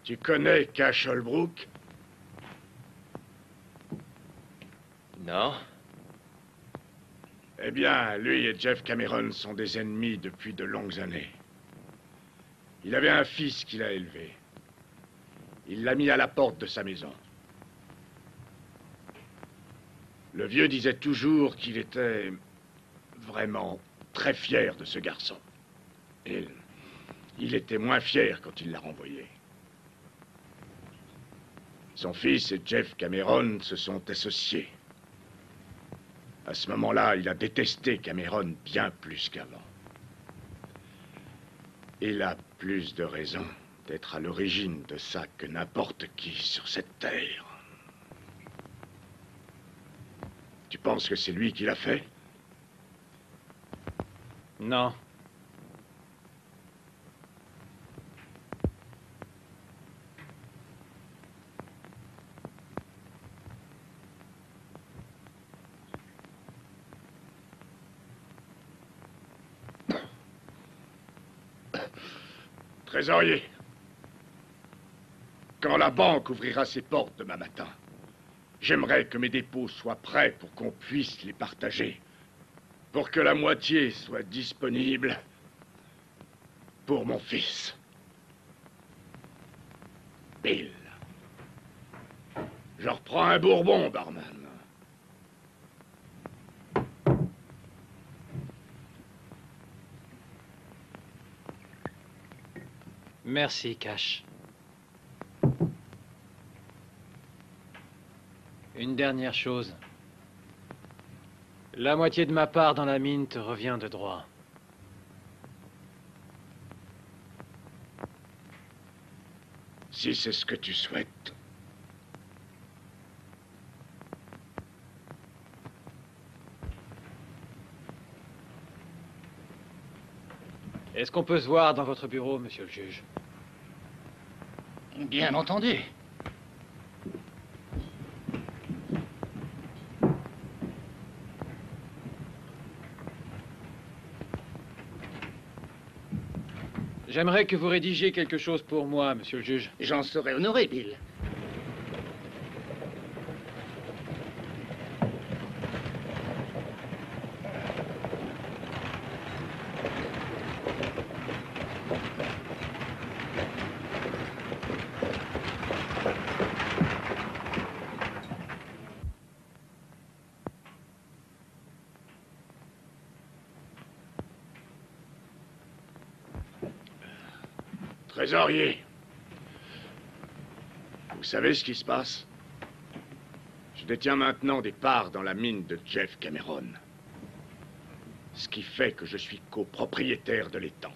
Tu connais Cash Holbrook? Non, Eh bien, lui et Jeff Cameron sont des ennemis depuis de longues années. Il avait un fils qu'il a élevé. Il l'a mis à la porte de sa maison. Le vieux disait toujours qu'il était vraiment très fier de ce garçon. Et il était moins fier quand il l'a renvoyé. Son fils et Jeff Cameron se sont associés. À ce moment-là, il a détesté Cameron bien plus qu'avant. Il a plus de raisons d'être à l'origine de ça que n'importe qui sur cette terre. Tu penses que c'est lui qui l'a fait? Non. Trésorier, quand la banque ouvrira ses portes demain matin, j'aimerais que mes dépôts soient prêts pour qu'on puisse les partager. Pour que la moitié soit disponible pour mon fils. Bill. Je reprends un bourbon, barman. Merci, Cash. Une dernière chose. La moitié de ma part dans la mine te revient de droit. Si c'est ce que tu souhaites. Est-ce qu'on peut se voir dans votre bureau, monsieur le juge? Bien entendu. J'aimerais que vous rédigiez quelque chose pour moi, monsieur le juge. J'en serais honoré, Bill. Trésorier, vous savez ce qui se passe? Je détiens maintenant des parts dans la mine de Jeff Cameron. Ce qui fait que je suis copropriétaire de l'étang.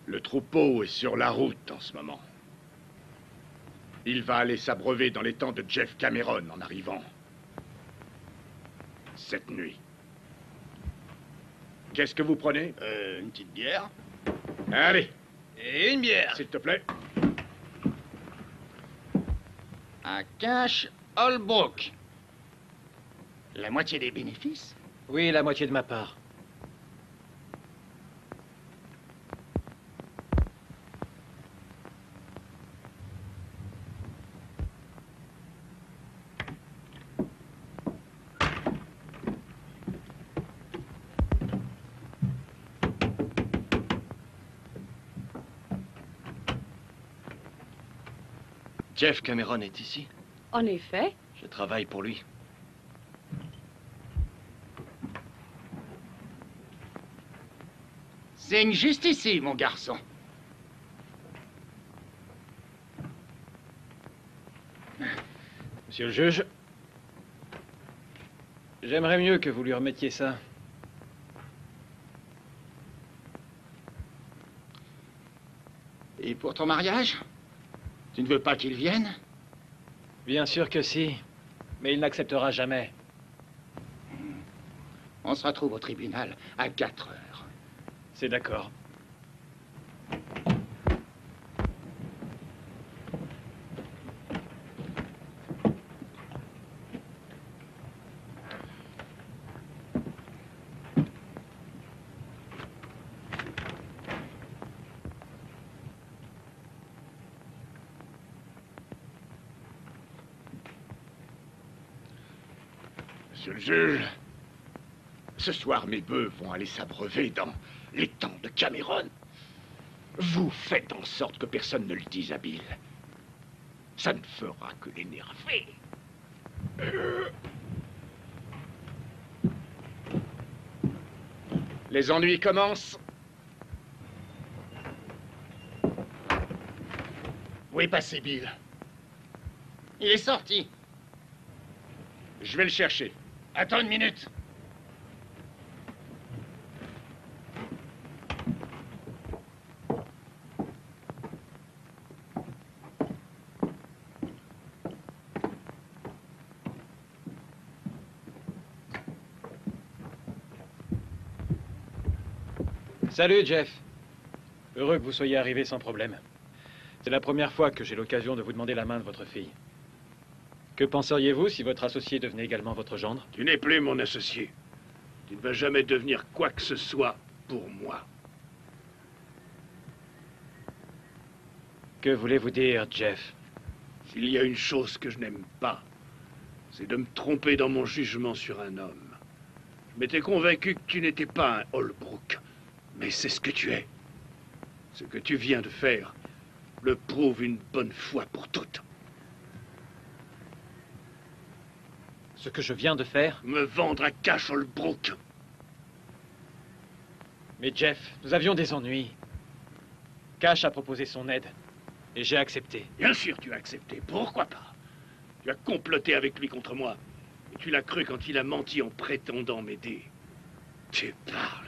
Le troupeau est sur la route en ce moment. Il va aller s'abreuver dans l'étang de Jeff Cameron en arrivant. Cette nuit. Qu'est-ce que vous prenez? Une petite bière. Allez, Et une bière. s'il te plaît. Un cash Holbrook. La moitié des bénéfices? Oui, la moitié de ma part. Jeff Cameron est ici. En effet. Je travaille pour lui. C'est juste ici, mon garçon. Monsieur le juge, j'aimerais mieux que vous lui remettiez ça. Et pour ton mariage? Tu ne veux pas qu'il vienne? Bien sûr que si, mais il n'acceptera jamais. On se retrouve au tribunal à 4 heures. C'est d'accord. Monsieur le juge, Ce soir, mes bœufs vont aller s'abreuver dans l'étang de Cameron. Vous faites en sorte que personne ne le dise à Bill. Ça ne fera que l'énerver. Les ennuis commencent. Où est passé Bill? Il est sorti. Je vais le chercher. Attends une minute. Salut, Jeff. Heureux que vous soyez arrivé sans problème. C'est la première fois que j'ai l'occasion de vous demander la main de votre fille. Que penseriez-vous si votre associé devenait également votre gendre? Tu n'es plus mon associé. Tu ne vas jamais devenir quoi que ce soit pour moi. Que voulez-vous dire, Jeff? S'il y a une chose que je n'aime pas, c'est de me tromper dans mon jugement sur un homme. Je m'étais convaincu que tu n'étais pas un Holbrook, mais c'est ce que tu es. Ce que tu viens de faire le prouve une bonne fois pour toutes. Ce que je viens de faire? Me vendre à Cash Holbrook. Mais Jeff, nous avions des ennuis. Cash a proposé son aide, et j'ai accepté. Bien sûr, tu as accepté. Pourquoi pas? Tu as comploté avec lui contre moi. Et tu l'as cru quand il a menti en prétendant m'aider. Tu parles.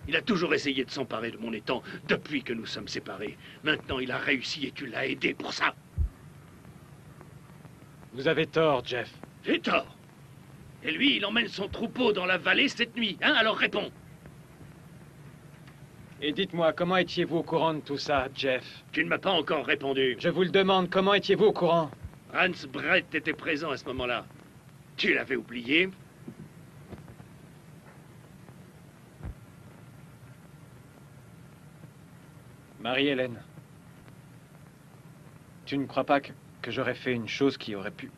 Il a toujours essayé de s'emparer de mon étang depuis que nous sommes séparés. Maintenant, il a réussi et tu l'as aidé pour ça. Vous avez tort, Jeff. J'ai tort. Et lui, il emmène son troupeau dans la vallée cette nuit, hein? Alors réponds. Et dites-moi, comment étiez-vous au courant de tout ça, Jeff? Tu ne m'as pas encore répondu. Je vous le demande, comment étiez-vous au courant? Hans Brett était présent à ce moment-là. Tu l'avais oublié? Marie-Hélène, tu ne crois pas que j'aurais fait une chose qui aurait pu...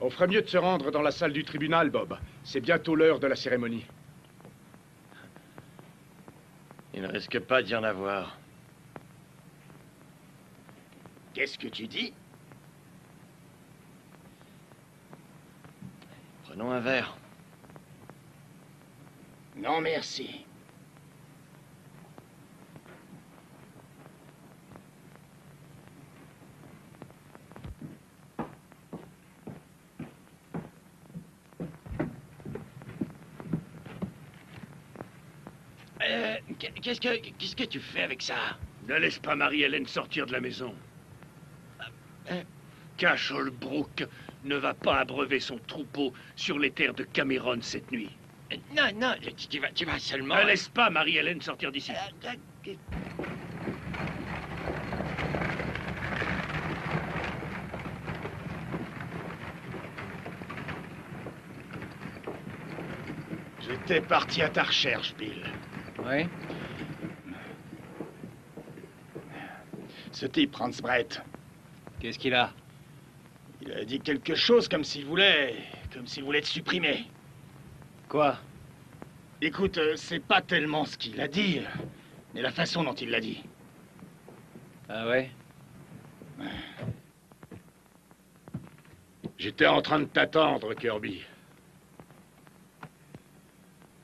On ferait mieux de se rendre dans la salle du tribunal, Bob. C'est bientôt l'heure de la cérémonie. Il ne risque pas d'y en avoir. Qu'est-ce que tu dis? Prenons un verre. Non, merci. Qu'est-ce que tu fais avec ça? Ne laisse pas Marie-Hélène sortir de la maison. Cash Holbrook ne va pas abreuver son troupeau sur les terres de Cameron cette nuit. Non, non, tu vas seulement... Ne laisse pas Marie-Hélène sortir d'ici. J'étais parti à ta recherche, Bill. Oui? Ce type, Hans Brett, Qu'est-ce qu'il a? il a dit quelque chose comme s'il voulait te supprimer. Quoi? Écoute, c'est pas tellement ce qu'il a dit, mais la façon dont il l'a dit. Ah ouais? J'étais en train de t'attendre, Kirby.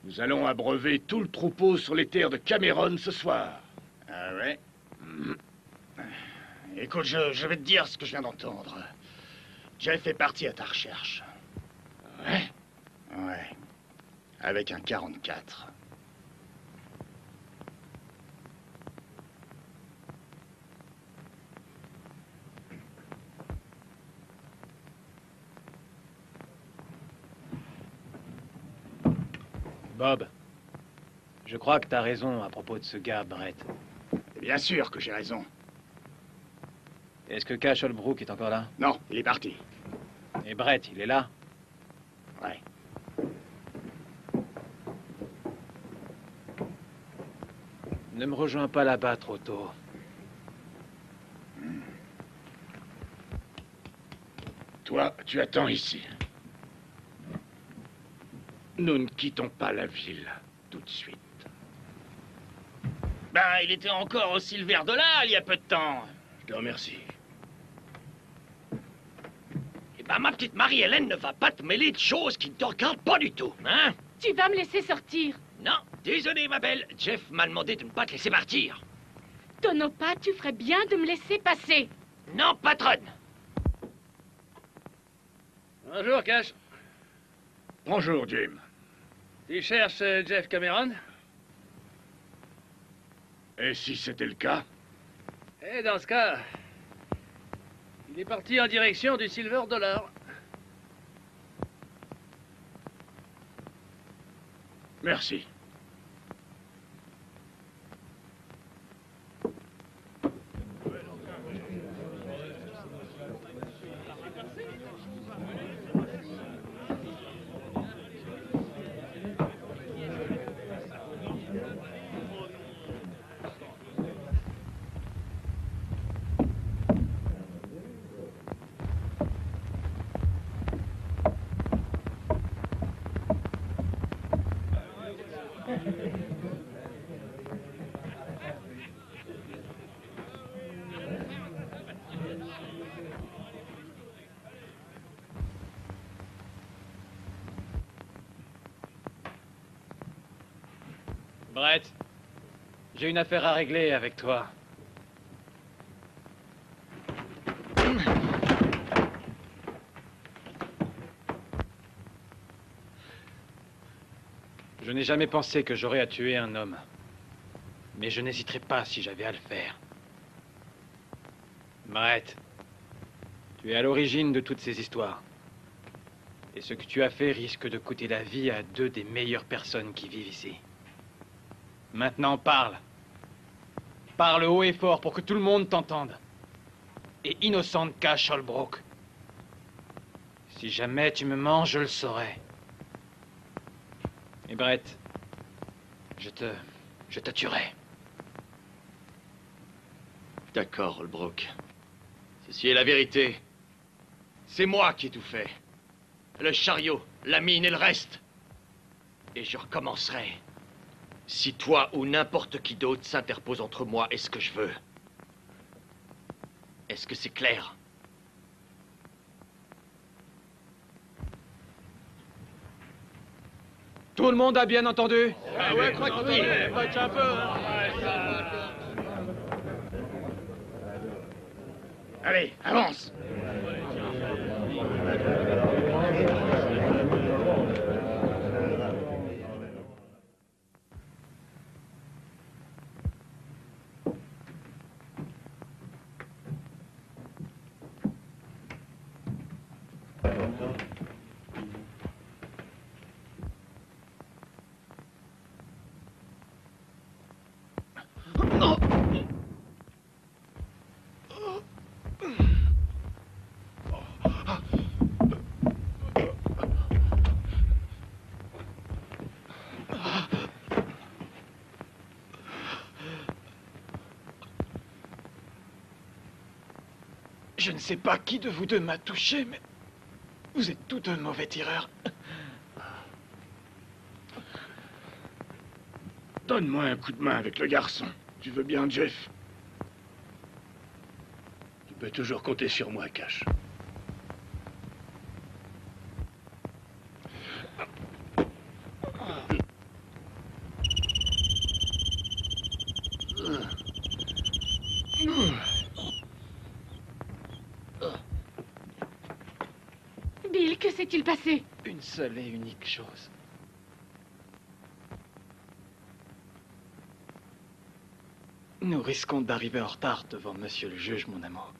Nous allons abreuver tout le troupeau sur les terres de Cameron ce soir. Ah ouais? Écoute, je vais te dire ce que je viens d'entendre. Jeff est parti à ta recherche. Ouais? Ouais. Avec un 44. Bob, je crois que t'as raison à propos de ce gars, Brett. Bien sûr que j'ai raison. Est-ce que Cash Holbrook est encore là? Non, il est parti. Et Brett, il est là? Ouais. Ne me rejoins pas là-bas trop tôt. Toi, tu attends ici. Nous ne quittons pas la ville tout de suite. Ben, il était encore au Silver Dollar il y a peu de temps. Je te remercie. Eh ben, ma petite Marie-Hélène ne va pas te mêler de choses qui ne te regardent pas du tout, hein? Tu vas me laisser sortir. Non, désolé, ma belle. Jeff m'a demandé de ne pas te laisser partir. Tonopah, tu ferais bien de me laisser passer. Non, patronne. Bonjour, Cash. Bonjour, Jim. Tu cherches Jeff Cameron? Et si c'était le cas? Et dans ce cas, il est parti en direction du Silver Dollar. Merci. Brett, j'ai une affaire à régler avec toi. Je n'ai jamais pensé que j'aurais à tuer un homme. Mais je n'hésiterai pas si j'avais à le faire. Brett, tu es à l'origine de toutes ces histoires. Et ce que tu as fait risque de coûter la vie à 2 des meilleures personnes qui vivent ici. Maintenant, parle. Parle haut et fort pour que tout le monde t'entende. Et Innocent Cash Holbrook. Si jamais tu me manges, je le saurai. Et Brett, je te tuerai. D'accord, Holbrook. Ceci est la vérité. C'est moi qui ai tout fait. Le chariot, la mine et le reste. Et je recommencerai. Si toi ou n'importe qui d'autre s'interpose entre moi et ce que je veux. Est-ce que c'est clair? Tout le monde a bien entendu? Ah ouais, crois que oui. Un peu. Allez, avance. Je ne sais pas qui de vous deux m'a touché, mais vous êtes tous deux mauvais tireurs. Donne-moi un coup de main avec le garçon. Tu veux bien, Jeff? Tu peux toujours compter sur moi, Cash. Bill, que s'est-il passé? Une seule et unique chose. Nous risquons d'arriver en retard devant monsieur le juge, mon amour.